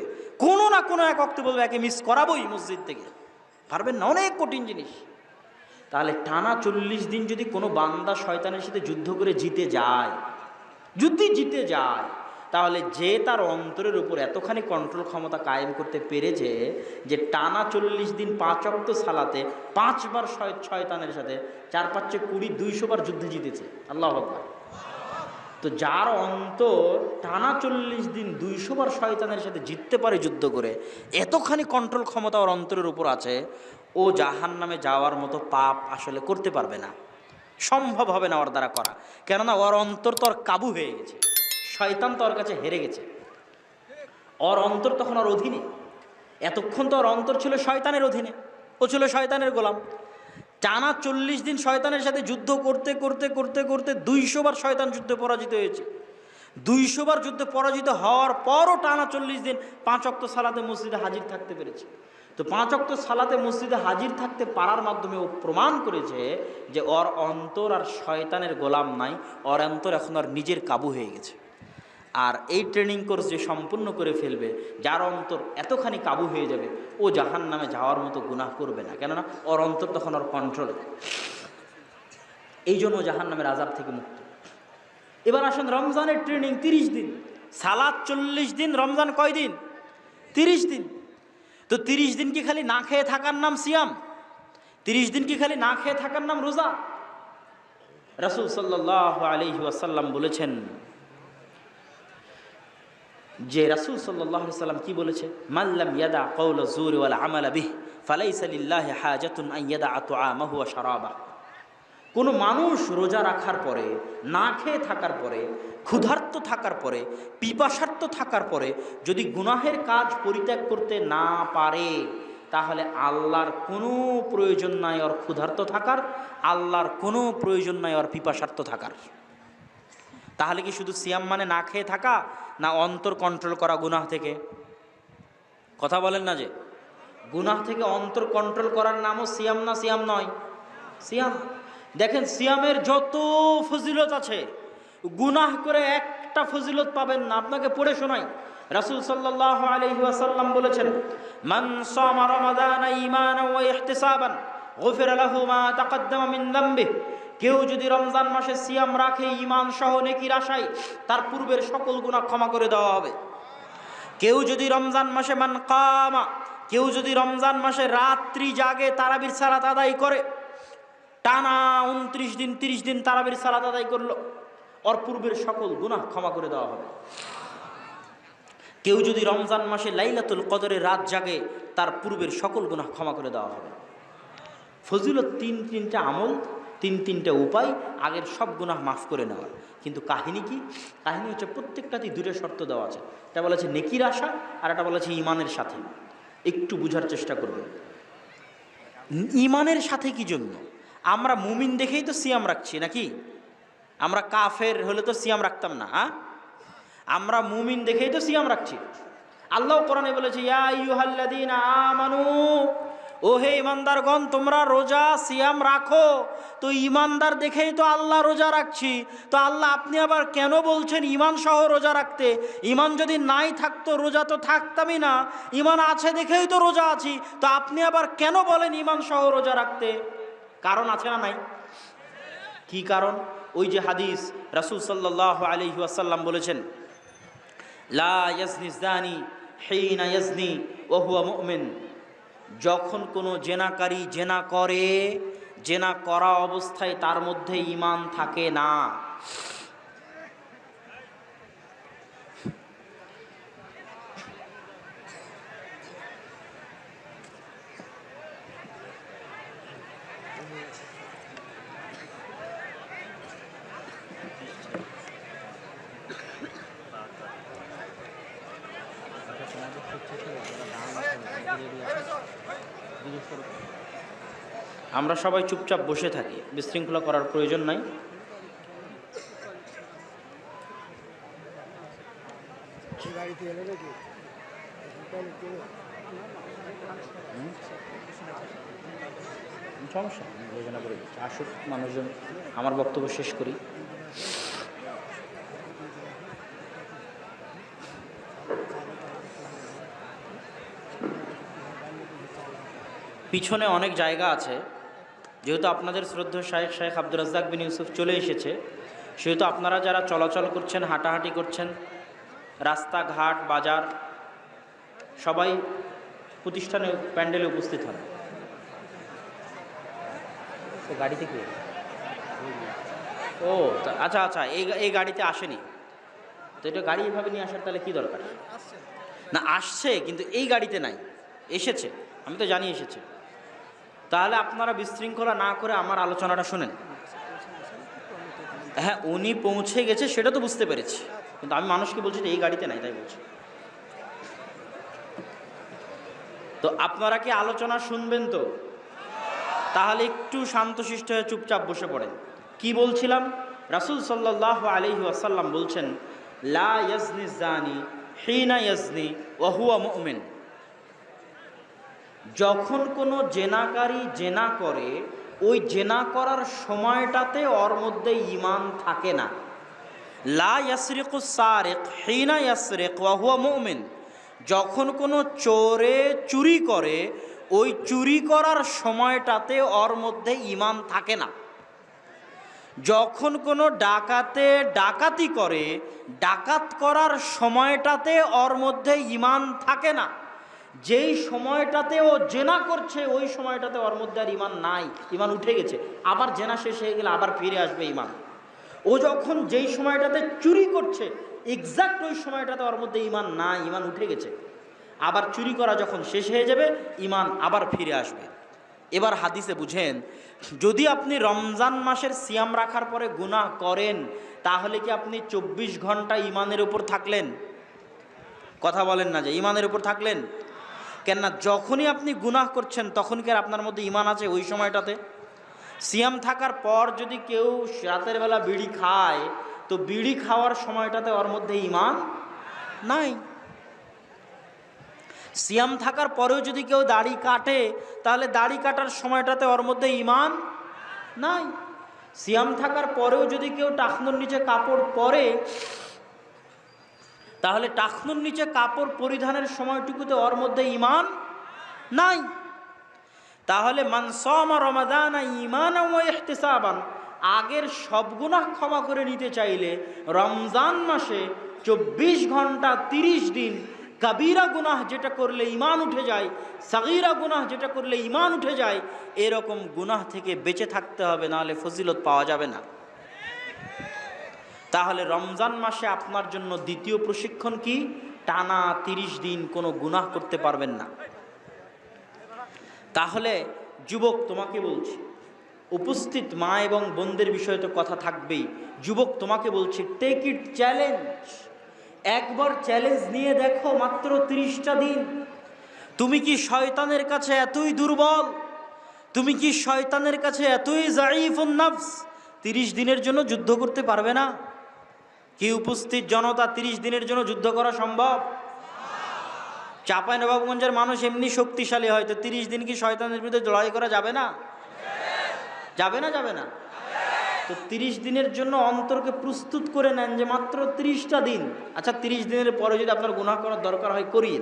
কোনো না কোনো এক ওয়াক্তে বলবে একে মিস করাবোই মসজিদ থেকে। পারবেন না, অনেক কঠিন জিনিস। তাহলে টানা 40 দিন যদি কোনো বান্দা শয়তানের সাথে যুদ্ধ করে জিতে যায়, যদি জিতে যায়, তাহলে যে তার অন্তরের উপর এতখানি কন্ট্রোল ক্ষমতা কায়েম করতে পেরেছে যে টানা 40 দিন 5 ওয়াক্ত সালাতে 5 বার শয়তানের সাথে 4 5 20 200 বার যুদ্ধে জিতেছে। আল্লাহু আকবার। তো যার অন্তর টানা 40 দিন 200 বার শয়তানের সাথে জিততে পারে যুদ্ধ করে, এতখানি কন্ট্রোল ক্ষমতা ওর অন্তরের উপর আছে, ও জাহান্নামে যাওয়ার মতো পাপ আসলে করতে পারবে না, সম্ভব হবে না ওর দ্বারা করা। কেননা ওর অন্তর তো ওর কাবু হয়ে গেছে, শয়তান তো ওর কাছে হেরে গেছে, ওর অন্তর তখন ওর অধীনে। এতক্ষণ তো ওর অন্তর ছিল শয়তানের অধীনে, ও ছিল শয়তানের গোলাম। টানা 40 দিন শয়তানের সাথে যুদ্ধ করতে করতে করতে করতে 200 বার শয়তান যুদ্ধে পরাজিত হয়েছে। 200 বার যুদ্ধে পরাজিত হওয়ার পরও টানা 40 দিন 5 ওয়াক্ত সালাতে মসজিদে হাজির থাকতে পেরেছে। তো 5 ওয়াক্ত সালাতে মসজিদে হাজির থাকতে পারার মাধ্যমে ও প্রমাণ করেছে যে ওর অন্তর আর শয়তানের গোলাম নাই, ওর অন্তর এখন আর নিজের কাবু হয়ে গেছে। আর এই ট্রেনিং কোর্স যে সম্পূর্ণ করে ফেলবে, যার অন্তর এতখানি কাবু হয়ে যাবে, ও জাহান্নামে যাওয়ার মতো গুনাহ করবে না, কেননা ওর অন্তর তখন ওর কন্ট্রোলে। এই জন্য জাহান্নামের আযাব থেকে মুক্ত। এবার আসুন রমজানের ট্রেনিং 30 দিন, সালাত 40 দিন, রমজান কয় দিন? 30 দিন। তো 30 দিন কি খালি না খেয়ে থাকার নাম সিয়াম? 30 দিন কি খালি না খেয়ে থাকার নাম রোজা? রাসূল সাল্লাল্লাহু আলাইহি ওয়াসাল্লাম বলেছেন, যে রাসূল সাল্লাল্লাহু আলাইহি ওয়াসাল্লাম কি বলেছে, মাল্লাম ইয়াদা কাওলা যুর ওয়াল আমালা বিহি ফালাইসা লিল্লাহি হাজাতুন আন ইয়াদা তুআমাহু ওয়া শারাবা। কোনো মানুষ রোজা রাখার পরে, না খেয়ে থাকার পরে, ক্ষুধার্ত থাকার পরে, পিপাসার্ত থাকার পরে যদি গুনাহের কাজ পরিত্যাগ করতে না পারে, তাহলে আল্লাহর কোনো প্রয়োজন নাই ওর ক্ষুধার্ত থাকার, আল্লাহর কোনো প্রয়োজন নাই ওর পিপাসার্ত থাকার। তাহলে কি শুধু সিয়াম মানে না খেয়ে থাকা, না অন্তর কন্ট্রোল করা গুনাহ থেকে? কথা বলেন না, যে গুনাহ থেকে অন্তর কন্ট্রোল করার নামও সিয়াম না? সিয়াম নয়? সিয়াম। দেখেন সিয়ামের যত ফজিলত আছে, গুনাহ করে একটা ফজিলত পাবেন না। আপনাকে পড়ে শোনাই, রাসূল সাল্লাল্লাহু আলাইহি ওয়াসাল্লাম বলেছেন, মান সামা রমাদানা ঈমানান ওয়া ইহতিসাবান গুফিরা লাহু মা তাকদ্দামা মিন যামবিহি। কেউ যদি রমজান মাসে সিয়াম রাখে ঈমান সহ নেকির আশায়, তার পূর্বের সকল গুনাহ ক্ষমা করে দেওয়া হবে। কেউ যদি রমজান মাসে মান কামা, কেউ যদি রমজান মাসে রাত্রি জাগে তারাবির সালাত আদায় করে, টানা 29 দিন 30 দিন তারাবির সালাত আদায় করলো, ওর পূর্বের সকল গুনাহ ক্ষমা করে দেওয়া হবে। কেউ যদি রমজান মাসে লাইলাতুল কদরে রাত জাগে, তার পূর্বের সকল গুনাহ ক্ষমা করে দেওয়া হবে। ফজিলত 3-3টা আমল, 3-3টা উপায় আগের সব গুনাহ মাফ করে নেওয়ার। কিন্তু কাহিনী কি? কাহিনী হচ্ছে প্রত্যেকটাতেই দুটো শর্ত দেওয়া আছে। এটা বলেছে নেকির আশা, আর এটা বলেছে ঈমানের সাথে। একটু বুঝার চেষ্টা করবেন। ঈমানের সাথে কি জন্য? আমরা মুমিন দেখেই তো সিয়াম রাখছি নাকি? আমরা কাফের হলে তো সিয়াম রাখতাম না। আমরা মুমিন দেখেই তো সিয়াম রাখছি। আল্লাহ কোরআনে বলেছে, ইয়া আইয়ুহাল্লাযীনা আমানু, ও হে ইমানদারগণ, তোমরা রোজা সিয়াম রাখো। তো ইমানদার দেখেই তো আল্লাহ রোজা রাখছি। তো আল্লাহ আপনি আবার কেন বলছেন ঈমান সহ রোজা রাখতে? ঈমান যদি নাই থাকতো রোজা তো থাকতামই না। ঈমান আছে দেখেই তো রোজা আছি, তো আপনি আবার কেন বলেন ঈমান সহ রোজা রাখতে? কারণ আছে না নাই? কি কারণ? ওই যে হাদিস, রাসূল সাল্লাল্লাহু আলাইহি ওয়াসাল্লাম বলেছেন, লা ইয়াজনি যানি হিনা ইয়াজনি ওয়া হুয়া মুমিন। যখন কোনো জেনাকারী জেনা করে, জেনা করা অবস্থায় তার মধ্যে ঈমান থাকে না। আমরা সবাই চুপচাপ বসে থাকি, বিশৃঙ্খলা করার প্রয়োজন নাই। সমস্যা বিবেচনা করে আসুক মানুষজন, আমার বক্তব্য শেষ করি। পিছনে অনেক জায়গা আছে, যেহেতু আপনাদের শ্রদ্ধেয় শায়েখ শেখ আব্দুর রাজ্জাক বিন ইউসুফ চলে এসেছে, সেহেতু আপনারা যারা চলাচল করছেন, হাঁটাহাঁটি করছেন, রাস্তাঘাট বাজার, সবাই প্রতিষ্ঠানে প্যান্ডেলে উপস্থিত হন। গাড়িতে কি? ও আচ্ছা আচ্ছা, এই গাড়িতে আসেনি তো, এটা গাড়ি এভাবে নিয়ে আসার তাহলে কি দরকার? না আসছে, কিন্তু এই গাড়িতে নাই, এসেছে, আমি তো জানি এসেছে। তাহলে আপনারা বিশৃঙ্খলা না করে আমার আলোচনাটা শুনেন। হ্যাঁ, উনি পৌঁছে গেছে সেটা তো বুঝতে পেরেছি, কিন্তু আমি মানুষকে বলছি যে এই গাড়িতে নাই, তাই বলছি। তো আপনারা কি আলোচনা শুনবেন তো? তাহলে একটু শান্তশিষ্ট হয়ে চুপচাপ বসে পড়েন। কি বলছিলাম? রাসূল সাল্লাল্লাহু আলাইহি ওয়াসাল্লাম বলছেন, লা ইয়াজনি জানি হিনা ইয়াজনি ওয়া হুয়া মুমিন। যখন কোনো জেনাকারী জেনা করে, ওই জেনা করার সময়টাতে ওর মধ্যে ঈমান থাকে না। লা ইয়াসরিকু সারিক হিনা ইয়াসরিক ওয়া হুয়া মুমিন। যখন কোনো চোরে চুরি করে, ওই চুরি করার সময়টাতে ওর মধ্যে ঈমান থাকে না। যখন কোনো ডাকাতে ডাকাতি করে, ডাকাত করার সময়টাতে ওর মধ্যে ঈমান থাকে না। যেই সময়টাতে ও জেনা করছে, ওই সময়টাতে ওর মধ্যে আর ঈমান নাই, ঈমান উঠে গেছে। আবার জেনা শেষ হয়ে গেলে আবার ফিরে আসবে ঈমান। ও যখন যেই সময়টাতে চুরি করছে, এক্সাক্ট ওই সময়টাতে ওর মধ্যে ঈমান নাই, ঈমান উঠে গেছে। আবার চুরি করা যখন শেষ হয়ে যাবে, ঈমান আবার ফিরে আসবে। এবার হাদিসে বুঝেন, যদি আপনি রমজান মাসের সিয়াম রাখার পরে গুনাহ করেন, তাহলে কি আপনি 24 ঘন্টা ঈমানের উপর থাকলেন? কথা বলেন না যে ঈমানের উপর থাকলেন? কেননা যখনই আপনি গুনাহ করছেন, তখন কি আর আপনার মধ্যে ঈমান আছে ওই সময়টাতে? সিয়াম থাকার পর যদি কেউ রাতের বেলা বিড়ি খায়, তো বিড়ি খাওয়ার সময়টাতে ওর মধ্যে ঈমান নাই। সিয়াম থাকার পরেও যদি কেউ দাড়ি কাটে, তাহলে দাড়ি কাটার সময়টাতে ওর মধ্যে ঈমান নাই। সিয়াম থাকার পরেও যদি কেউ টাকনুর নিচে কাপড় পরে, তাহলে টাকনুর নিচে কাপড় পরিধানের সময়টুকুতে ওর মধ্যে ঈমান নাই। তাহলে মান সামা রমাদানা ঈমানান ওয়া ইহতিসাবান, আগের সব গুনাহ ক্ষমা করে নিতে চাইলে রমজান মাসে 24 ঘন্টা 30 দিন কাবীরা গুনাহ যেটা করলে ঈমান উঠে যায়, সাগীরা গুনাহ যেটা করলে ঈমান উঠে যায়, এরকম গুনাহ থেকে বেঁচে থাকতে হবে, নাহলে ফজিলত পাওয়া যাবে না। তাহলে রমজান মাসে আপনার জন্য দ্বিতীয় প্রশিক্ষণ কি? টানা 30 দিন কোনো গুনাহ করতে পারবেন না। তাহলে যুবক, তোমাকে বলছি, উপস্থিত মা এবং বোনদের বিষয়ে তো কথা থাকবেই। যুবক, তোমাকে বলছি, টেক ইট চ্যালেঞ্জ। একবার চ্যালেঞ্জ নিয়ে দেখো, মাত্র 30টা দিন। তুমি কি শয়তানের কাছে এতই দুর্বল? তুমি কি শয়তানের কাছে এতই যায়ীফুন নফস? 30 দিনের জন্য যুদ্ধ করতে পারবে না? কি উপস্থিত জনতা, 30 দিনের জন্য যুদ্ধ করা সম্ভব? চাঁপাইনবাবগঞ্জের মানুষ এমনি শক্তিশালী, হয়তো 30 দিন কি শয়তানের বিরুদ্ধে লড়াই করা যাবে না? যাবে না? যাবে না? তো 30 দিনের জন্য অন্তরকে প্রস্তুত করে নেন যে মাত্র 30টা দিন। আচ্ছা, 30 দিনের পরে যদি আপনার গুনাহ করার দরকার হয়, করিয়ে।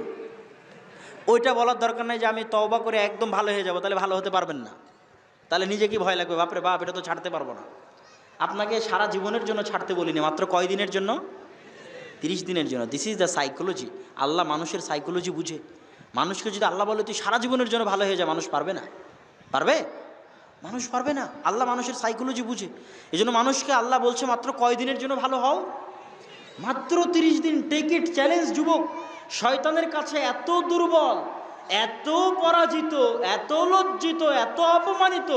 ওইটা বলার দরকার নাই যে আমি তওবা করে একদম ভালো হয়ে যাব, তাহলে ভালো হতে পারবেন না। তাহলে নিজে কি ভয় লাগবে, বাপরে বাপ, এটা তো ছাড়তে পারবো না। আপনাকে সারা জীবনের জন্য ছাড়তে বলিনি, মাত্র কয় দিনের জন্য? 30 দিনের জন্য। This is the psychology. আল্লাহ মানুষের সাইকোলজি বুঝে। মানুষকে যদি আল্লাহ বলে তুই সারা জীবনের জন্য ভালো হয়ে যায়, মানুষ পারবে না? পারবে? মানুষ পারবে না। আল্লাহ মানুষের সাইকোলজি বুঝে। এই জন্য মানুষকে আল্লাহ বলছে মাত্র কয় দিনের জন্য ভালো হও? মাত্র 30 দিন। টেক ইট চ্যালেঞ্জ যুবক। শয়তানের কাছে এত দুর্বল, এত পরাজিত, এত লজ্জিত, এত অপমানিত,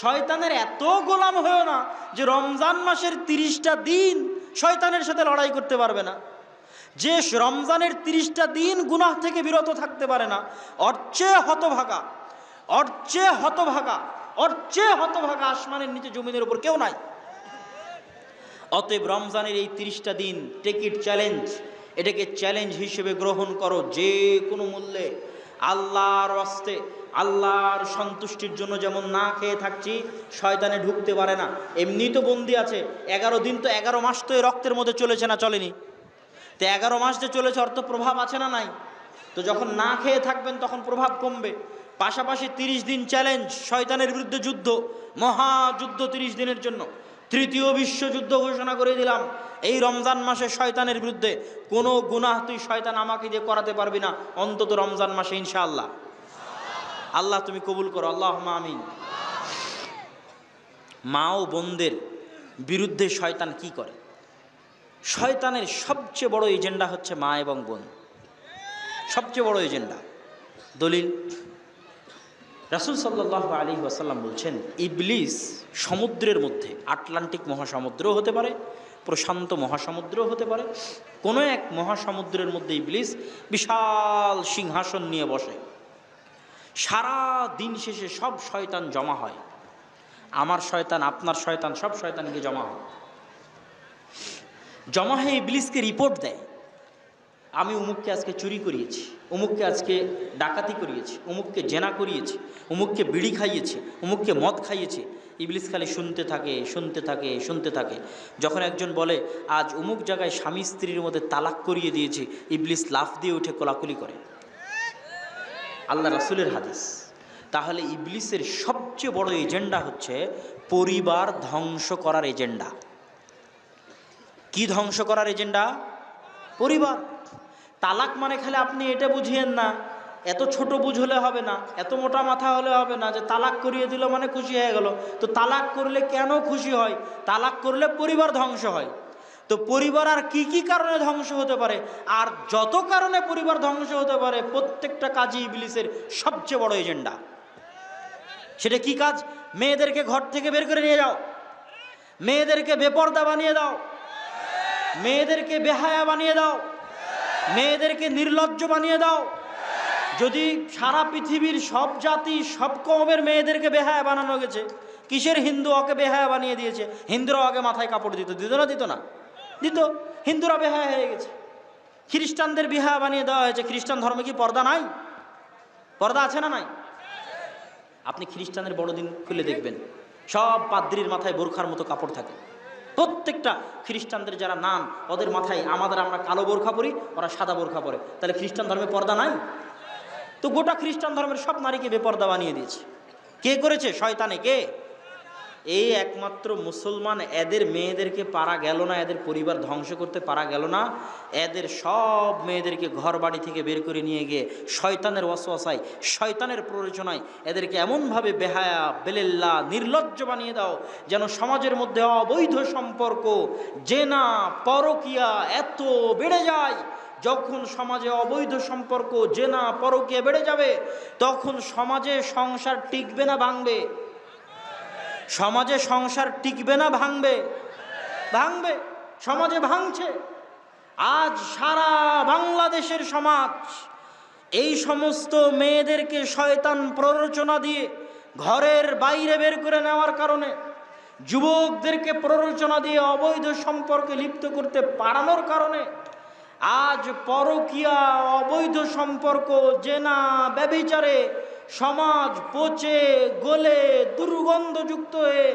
শয়তানের এত গোলাম হয়েও না যে রমজান মাসের 30টা দিন শয়তানের সাথে লড়াই করতে পারবে না। যে রমজানের 30টা দিন গুনাহ থেকে বিরত থাকতে পারে না, ওর চেয়ে হতভাগা, ওর চেয়ে হতভাগা ওর চেয়ে হতভাগা আসমানের নিচে জমিনের উপর কেউ নাই। অতএব রমজানের এই 30টা দিন টেক ইট চ্যালেঞ্জ, এটাকে চ্যালেঞ্জ হিসেবে গ্রহণ করো যে কোনো মূল্যে। আল্লাহর ওয়াস্তে, আল্লাহর সন্তুষ্টির জন্য যেমন না খেয়ে থাকছি, শয়তানে ঢুকতে পারে না। এমনি তো বন্দি আছে 11 দিন, তো 11 মাস তো এই রক্তের মধ্যে চলেছে না চলেনি? তো 11 মাস যে চলেছে অর্থ প্রভাব আছে না নাই? তো যখন না খেয়ে থাকবেন তখন প্রভাব কমবে। পাশাপাশি 30 দিন চ্যালেঞ্জ, শয়তানের বিরুদ্ধে যুদ্ধ, মহাযুদ্ধ 30 দিনের জন্য। তৃতীয় বিশ্বযুদ্ধ ঘোষণা করে দিলাম এই রমজান মাসে শয়তানের বিরুদ্ধে। কোনো গুনাহ তুই শয়তান আমাকে দিয়ে করাতে পারবি না, অন্তত রমজান মাসে ইনশাআল্লাহ। আল্লাহ তুমি কবুল করো, আল্লাহুম্মা আমিন। মা ও বোনদের বিরুদ্ধে শয়তান কি করে? শয়তানের সবচেয়ে বড় এজেন্ডা হচ্ছে মা এবং বোন, সবচেয়ে বড় এজেন্ডা। দলিল, রাসূল সাল্লাল্লাহু আলাইহি ওয়াসাল্লাম বলছেন, ইবলিস সমুদ্রের মধ্যে, আটলান্টিক মহাসমুদ্রও হতে পারে, প্রশান্ত মহাসমুদ্রও হতে পারে, কোনো এক মহাসমুদ্রের মধ্যে ইবলিস বিশাল সিংহাসন নিয়ে বসে। সারা দিন শেষে সব শয়তান জমা হয়, আমার শয়তান, আপনার শয়তান, সব শয়তানকে জমা হয়। জমা হয়ে ইবলিসকে রিপোর্ট দেয়, আমি অমুককে আজকে চুরি করিয়েছি, অমুককে আজকে ডাকাতি করিয়েছি, অমুককে জেনা করিয়েছি, অমুককে বিড়ি খাইয়েছি, অমুককে মদ খাইয়েছি। ইবলিস খালি শুনতে থাকে, শুনতে থাকে, শুনতে থাকে। যখন একজন বলে আজ অমুক জায়গায় স্বামী স্ত্রীর মধ্যে তালাক করিয়ে দিয়েছে, ইবলিস লাফ দিয়ে উঠে কোলাকুলি করে। আল্লাহ রাসূলের হাদিস। তাহলে ইবলিসের সবচেয়ে বড় এজেন্ডা হচ্ছে পরিবার ধ্বংস করার এজেন্ডা। কি ধ্বংস করার এজেন্ডা? পরিবার। তালাক মানে খালি আপনি এটা বুঝিয়েন না, এত ছোট বুঝ হলে হবে না, এত মোটা মাথা হলে হবে না যে তালাক করিয়ে দিল মানে খুশি হয়ে গেল। তো তালাক করলে কেন খুশি হয়? তালাক করলে পরিবার ধ্বংস হয়। তো পরিবার আর কি কি কারণে ধ্বংস হতে পারে? আর যত কারণে পরিবার ধ্বংস হতে পারে প্রত্যেকটা কাজই ইবলিসের সবচেয়ে বড় এজেন্ডা। সেটা কি কাজ? মেয়েদেরকে ঘর থেকে বের করে নিয়ে যাও, মেয়েদেরকে বেপর্দা বানিয়ে দাও, মেয়েদেরকে বেহায়া বানিয়ে দাও, মেয়েদেরকে নির্লজ্জ বানিয়ে দাও। যদি সারা পৃথিবীর সব জাতি, সব কওমের মেয়েদেরকে বেহায়া বানানো গেছে, কিসের হিন্দু ওকে বেহায়া বানিয়ে দিয়েছে? হিন্দুরাও আগে মাথায় কাপড় দিত, দিত না? দিত না? দিত। হিন্দুরা বেহায়া হয়ে গেছে। খ্রিস্টানদের বেহায়া বানিয়ে দেওয়া হয়েছে। খ্রিস্টান ধর্মে কি পর্দা নাই? পর্দা আছে না নাই? আপনি খ্রিস্টানের বড়দিন খুলে দেখবেন, সব পাদ্রীর মাথায় বোরখার মতো কাপড় থাকে। প্রত্যেকটা খ্রিস্টানদের যারা নাম, ওদের মাথায় আমরা কালো বোরখা পরি, ওরা সাদা বোরখা পরে। তাহলে খ্রিস্টান ধর্মে পর্দা নাই? তো গোটা খ্রিস্টান ধর্মের সব নারীকে বেপর্দা বানিয়ে দিয়েছে। কে করেছে? শয়তানে। কে? এই একমাত্র মুসলমান এদের মেয়েদেরকে পারা গেল না, এদের পরিবার ধ্বংস করতে পারা গেল না। এদের সব মেয়েদেরকে ঘর বাড়ি থেকে বের করে নিয়ে গিয়ে শয়তানের ওয়াসওয়াসায়, শয়তানের প্ররোচনায় এদেরকে এমনভাবে বেহায়া, বেলেল্লা, নির্লজ্জ বানিয়ে দাও যেন সমাজের মধ্যে অবৈধ সম্পর্ক, জেনা, পরকিয়া এত বেড়ে যায়। যখন সমাজে অবৈধ সম্পর্ক, জেনা, পরকিয়া বেড়ে যাবে, তখন সমাজে সংসার টিকবে না ভাঙবে? সমাজে সংসার টিকবে না ভাঙবে? ভাঙবে। সমাজে ভাঙছে। আজ সারা বাংলাদেশের সমাজ এই সমস্ত মেয়েদেরকে শয়তান প্ররোচনা দিয়ে ঘরের বাইরে বের করে নেওয়ার কারণে, যুবকদেরকে প্ররোচনা দিয়ে অবৈধ সম্পর্কে লিপ্ত করতে পারানোর কারণে আজ পরকীয়া, অবৈধ সম্পর্ক, জেনা, ব্যভিচারে সমাজ পচে গলে দুর্গন্ধযুক্ত হয়ে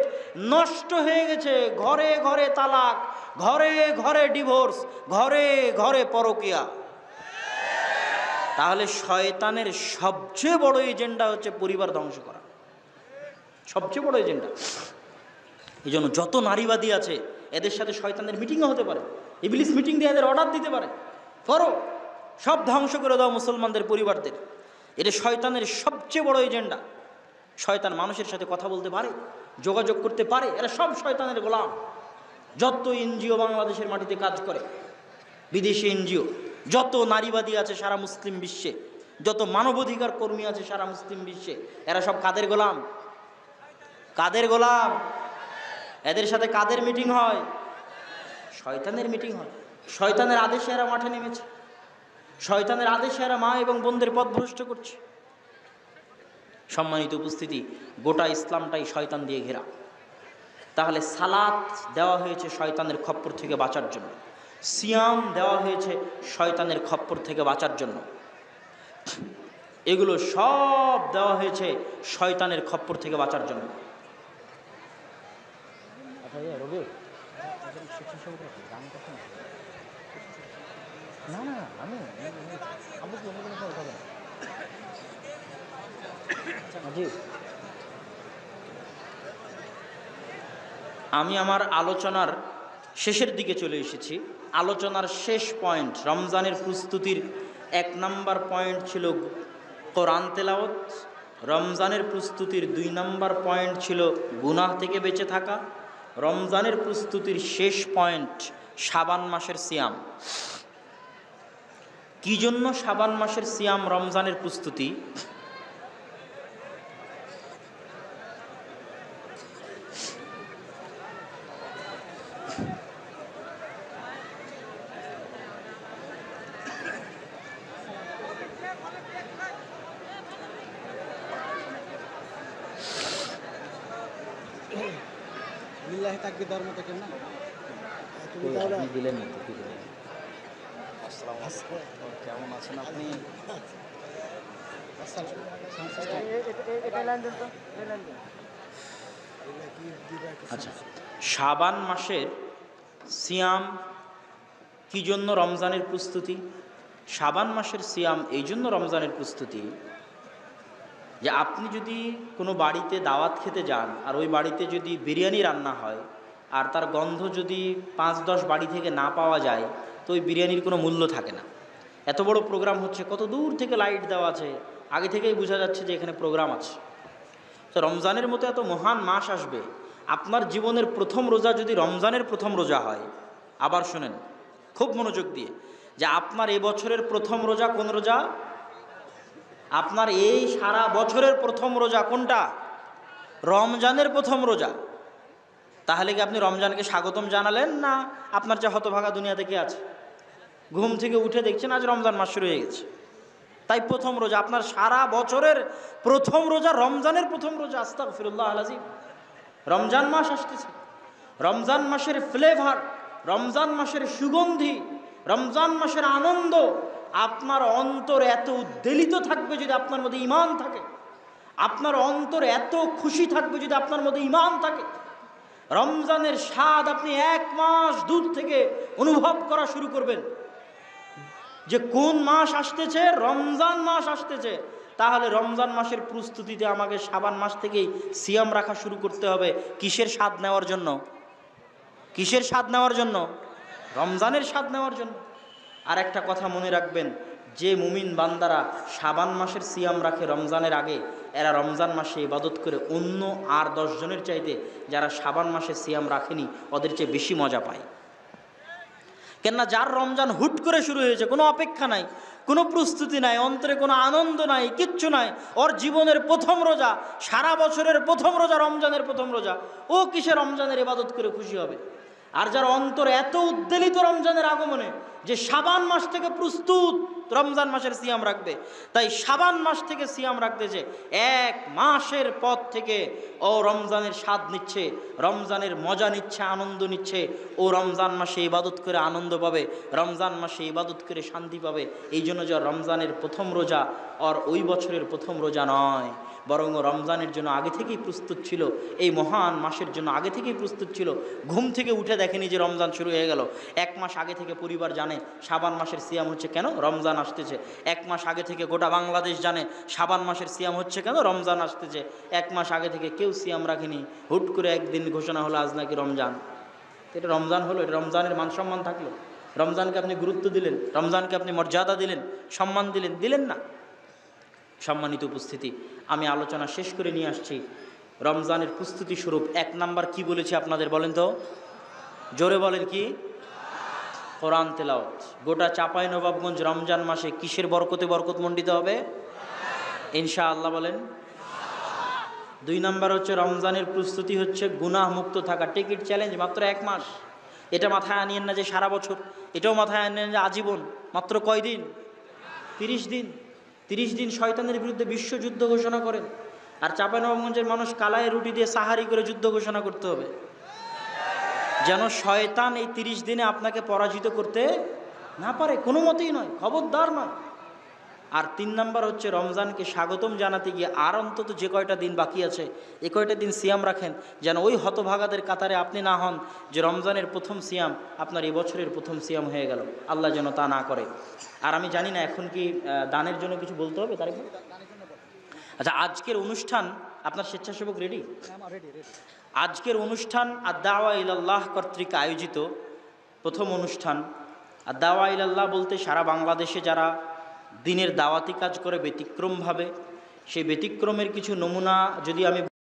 নষ্ট হয়ে গেছে। ঘরে ঘরে তালাক, ঘরে ঘরে ডিভোর্স, ঘরে ঘরে পরকীয়া। তাহলে শয়তানের সবচেয়ে বড় এজেন্ডা হচ্ছে পরিবার ধ্বংস করা, সবচেয়ে বড় এজেন্ডা। এই জন্য যত নারীবাদী আছে এদের সাথে শয়তানের মিটিংও হতে পারে। ইবলিস মিটিং দিয়ে এদের অর্ডার দিতে পারে, করো, সব ধ্বংস করে দাও মুসলমানদের পরিবারদের। এটা শয়তানের সবচেয়ে বড় এজেন্ডা। শয়তান মানুষের সাথে কথা বলতে পারে, যোগাযোগ করতে পারে, এরা সব শয়তানের গোলাম। যত এনজিও বাংলাদেশের মাটিতে কাজ করে, বিদেশি এনজিও, যত নারীবাদী আছে সারা মুসলিম বিশ্বে, যত মানবাধিকার কর্মী আছে সারা মুসলিম বিশ্বে, এরা সব কাদের গোলাম? কাদের গোলাম? এদের সাথে কাদের মিটিং হয়? শয়তানের মিটিং হয়। শয়তানের আদেশে এরা মাঠে নেমেছে, শয়তানের আদেশে এরা মা এবং বোনদের পথভ্রষ্ট করছে। সম্মানিত উপস্থিতি, গোটা ইসলামটাই শয়তান দিয়ে ঘেরা। তাহলে সালাত দেওয়া হয়েছে শয়তানের খপ্পর থেকে বাঁচার জন্য, সিয়াম দেওয়া হয়েছে শয়তানের খপ্পর থেকে বাঁচার জন্য, এগুলো সব দেওয়া হয়েছে শয়তানের খপ্পর থেকে বাঁচার জন্য। আমি আমার আলোচনার শেষের দিকে চলে এসেছি। আলোচনার শেষ পয়েন্ট, রমজানের প্রস্তুতির 1 নম্বর পয়েন্ট ছিল কোরআন তেলাওয়াত। রমজানের প্রস্তুতির 2 নম্বর পয়েন্ট ছিল গুনাহ থেকে বেঁচে থাকা। রমজানের প্রস্তুতির শেষ পয়েন্ট শাবান মাসের সিয়াম। কি জন্য শাবান মাসের সিয়াম রমজানের প্রস্তুতি? কেমন আছেন আপনি? আচ্ছা, শাবান মাসের সিয়াম কি জন্য রমজানের প্রস্তুতি? শাবান মাসের সিয়াম এই জন্য রমজানের প্রস্তুতি যে আপনি যদি কোনো বাড়িতে দাওয়াত খেতে যান আর ওই বাড়িতে যদি বিরিয়ানি রান্না হয় আর তার গন্ধ যদি 5-10 বাড়ি থেকে না পাওয়া যায়, তো ওই বিরিয়ানির কোনো মূল্য থাকে না। এত বড় প্রোগ্রাম হচ্ছে, কত দূর থেকে লাইট দেওয়া আছে, আগে থেকেই বোঝা যাচ্ছে যে এখানে প্রোগ্রাম আছে। তো রমজানের মতো এত মহান মাস আসবে, আপনার জীবনের প্রথম রোজা যদি রমজানের প্রথম রোজা হয়, আবার শোনেন খুব মনোযোগ দিয়ে, যে আপনার এবছরের প্রথম রোজা কোন রোজা? আপনার এই সারা বছরের প্রথম রোজা কোনটা? রমজানের প্রথম রোজা। তাহলে কি আপনি রমজানকে স্বাগতম জানালেন, না আপনার যে হতভাগা দুনিয়া থেকে আছে, ঘুম থেকে উঠে দেখছেন আজ রমজান মাস শুরু হয়ে গেছে? তাই প্রথম রোজা, আপনার সারা বছরের প্রথম রোজা রমজানের প্রথম রোজা। আস্তাগফিরুল্লাহ আল-আযীম। রমজান মাস আসতেছে, রমজান মাসের ফ্লেভার, রমজান মাসের সুগন্ধি, রমজান মাসের আনন্দ, আপনার অন্তর এত উদ্বেলিত থাকবে যদি আপনার মধ্যে ঈমান থাকে, আপনার অন্তর এত খুশি থাকবে যদি আপনার মধ্যে ঈমান থাকে। রমজানের স্বাদ আপনি 1 মাস দূর থেকে অনুভব করা শুরু করবেন, যে কোন মাস আসতেছে, রমজান মাস আসতেছে। তাহলে রমজান মাসের প্রস্তুতিতে আমাকে শাবান মাস থেকেই সিয়াম রাখা শুরু করতে হবে। কিসের স্বাদ নেওয়ার জন্য? কিসের স্বাদ নেওয়ার জন্য? রমজানের স্বাদ নেওয়ার জন্য। আর একটা কথা মনে রাখবেন, যে মুমিন বান্দারা শাবান মাসের সিয়াম রাখে রমজানের আগে, এরা রমজান মাসে ইবাদত করে অন্য আর 10 জনের চাইতে যারা শাবান মাসে সিয়াম রাখেনি ওদের চেয়ে বেশি মজা পায়। কেননা যার রমজান হুট করে শুরু হয়েছে, কোনো অপেক্ষা নাই, কোনো প্রস্তুতি নাই, অন্তরে কোনো আনন্দ নাই, কিচ্ছু নাই, ওর জীবনের প্রথম রোজা, সারা বছরের প্রথম রোজা রমজানের প্রথম রোজা, ও কিসে রমজানের ইবাদত করে খুশি হবে? আর যার অন্তর এত উদ্বেলিত রমজানের আগমনে যে শাবান মাস থেকে প্রস্তুত রমজান মাসের সিয়াম রাখবে, তাই শাবান মাস থেকে সিয়াম রাখতেছে, 1 মাসের পথ থেকে ও রমজানের স্বাদ নিচ্ছে, রমজানের মজা নিচ্ছে, আনন্দ নিচ্ছে। ও রমজান মাসে ইবাদত করে আনন্দ পাবে, রমজান মাসে ইবাদত করে শান্তি পাবে। এই জন্য যে রমজানের প্রথম রোজা আর ওই বছরের প্রথম রোজা নয়, বরং রমজানের জন্য আগে থেকেই প্রস্তুত ছিল, এই মহান মাসের জন্য আগে থেকেই প্রস্তুত ছিল। ঘুম থেকে উঠে দেখেনি যে রমজান শুরু হয়ে গেল। 1 মাস আগে থেকে পরিবার জানে শাবান মাসের সিয়াম হচ্ছে কেন, রমজান আসতেছে। 1 মাস আগে থেকে গোটা বাংলাদেশ জানে শাবান মাসের সিয়াম হচ্ছে কেন, রমজান আসতেছে। 1 মাস আগে থেকে কেউ সিয়াম রাখেনি, হুট করে একদিন ঘোষণা হলো আজ নাকি রমজান। এটা রমজান হলো, এটা রমজানের মান সম্মান থাকলো? রমজানকে আপনি গুরুত্ব দিলেন? রমজানকে আপনি মর্যাদা দিলেন, সম্মান দিলেন? দিলেন না। সম্মানিত উপস্থিতি, আমি আলোচনা শেষ করে নিয়ে আসছি। রমজানের প্রস্তুতি স্বরূপ 1 নাম্বার কি বলেছি আপনাদের বলেন তো, জোরে বলেন কি? কোরআন তেলাওয়াত। গোটা চাঁপাইনবাবগঞ্জ রমজান মাসে কিসের বরকতে বরকতমণ্ডিত হবে? ইনশাআল্লাহ বলেন। 2 নাম্বার হচ্ছে রমজানের প্রস্তুতি হচ্ছে গুনাহ মুক্ত থাকা। টিকিট চ্যালেঞ্জ মাত্র 1 মাস। এটা মাথায় আনিয়েন না যে সারা বছর, এটাও মাথায় আনিয়েন যে আজীবন। মাত্র কয়দিন? 30 দিন। 30 দিন শয়তানের বিরুদ্ধে বিশ্বযুদ্ধ ঘোষণা করেন। আর চাঁপাইনবাবগঞ্জের মানুষ কালাই রুটি দিয়ে সাহারি করে যুদ্ধ ঘোষণা করতে হবে, যেন শয়তান এই 30 দিনে আপনাকে পরাজিত করতে না পারে, কোনো মতেই নয়, খবরদার নয়। আর 3 নাম্বার হচ্ছে রমজানকে স্বাগতম জানাতে গিয়ে আর অন্তত যে কয়টা দিন বাকি আছে এ কয়টা দিন সিয়াম রাখেন, যেন ওই হতভাগাদের কাতারে আপনি না হন যে রমজানের প্রথম সিয়াম আপনার এই বছরের প্রথম সিয়াম হয়ে গেল। আল্লাহ যেন তা না করে। আর আমি জানি না এখন কি দানের জন্য কিছু বলতে হবে তার? আচ্ছা, আজকের অনুষ্ঠান আপনার স্বেচ্ছাসেবক রেডি? আজকের অনুষ্ঠান আদ-দাওয়া ইলাল্লাহ কর্তৃক আয়োজিত প্রথম অনুষ্ঠান। আদ-দাওয়া ইলাল্লাহ বলতে সারা বাংলাদেশে যারা দিনের দাওয়াতি কাজ করে ব্যতিক্রমভাবে, সেই ব্যতিক্রমের কিছু নমুনা যদি আমি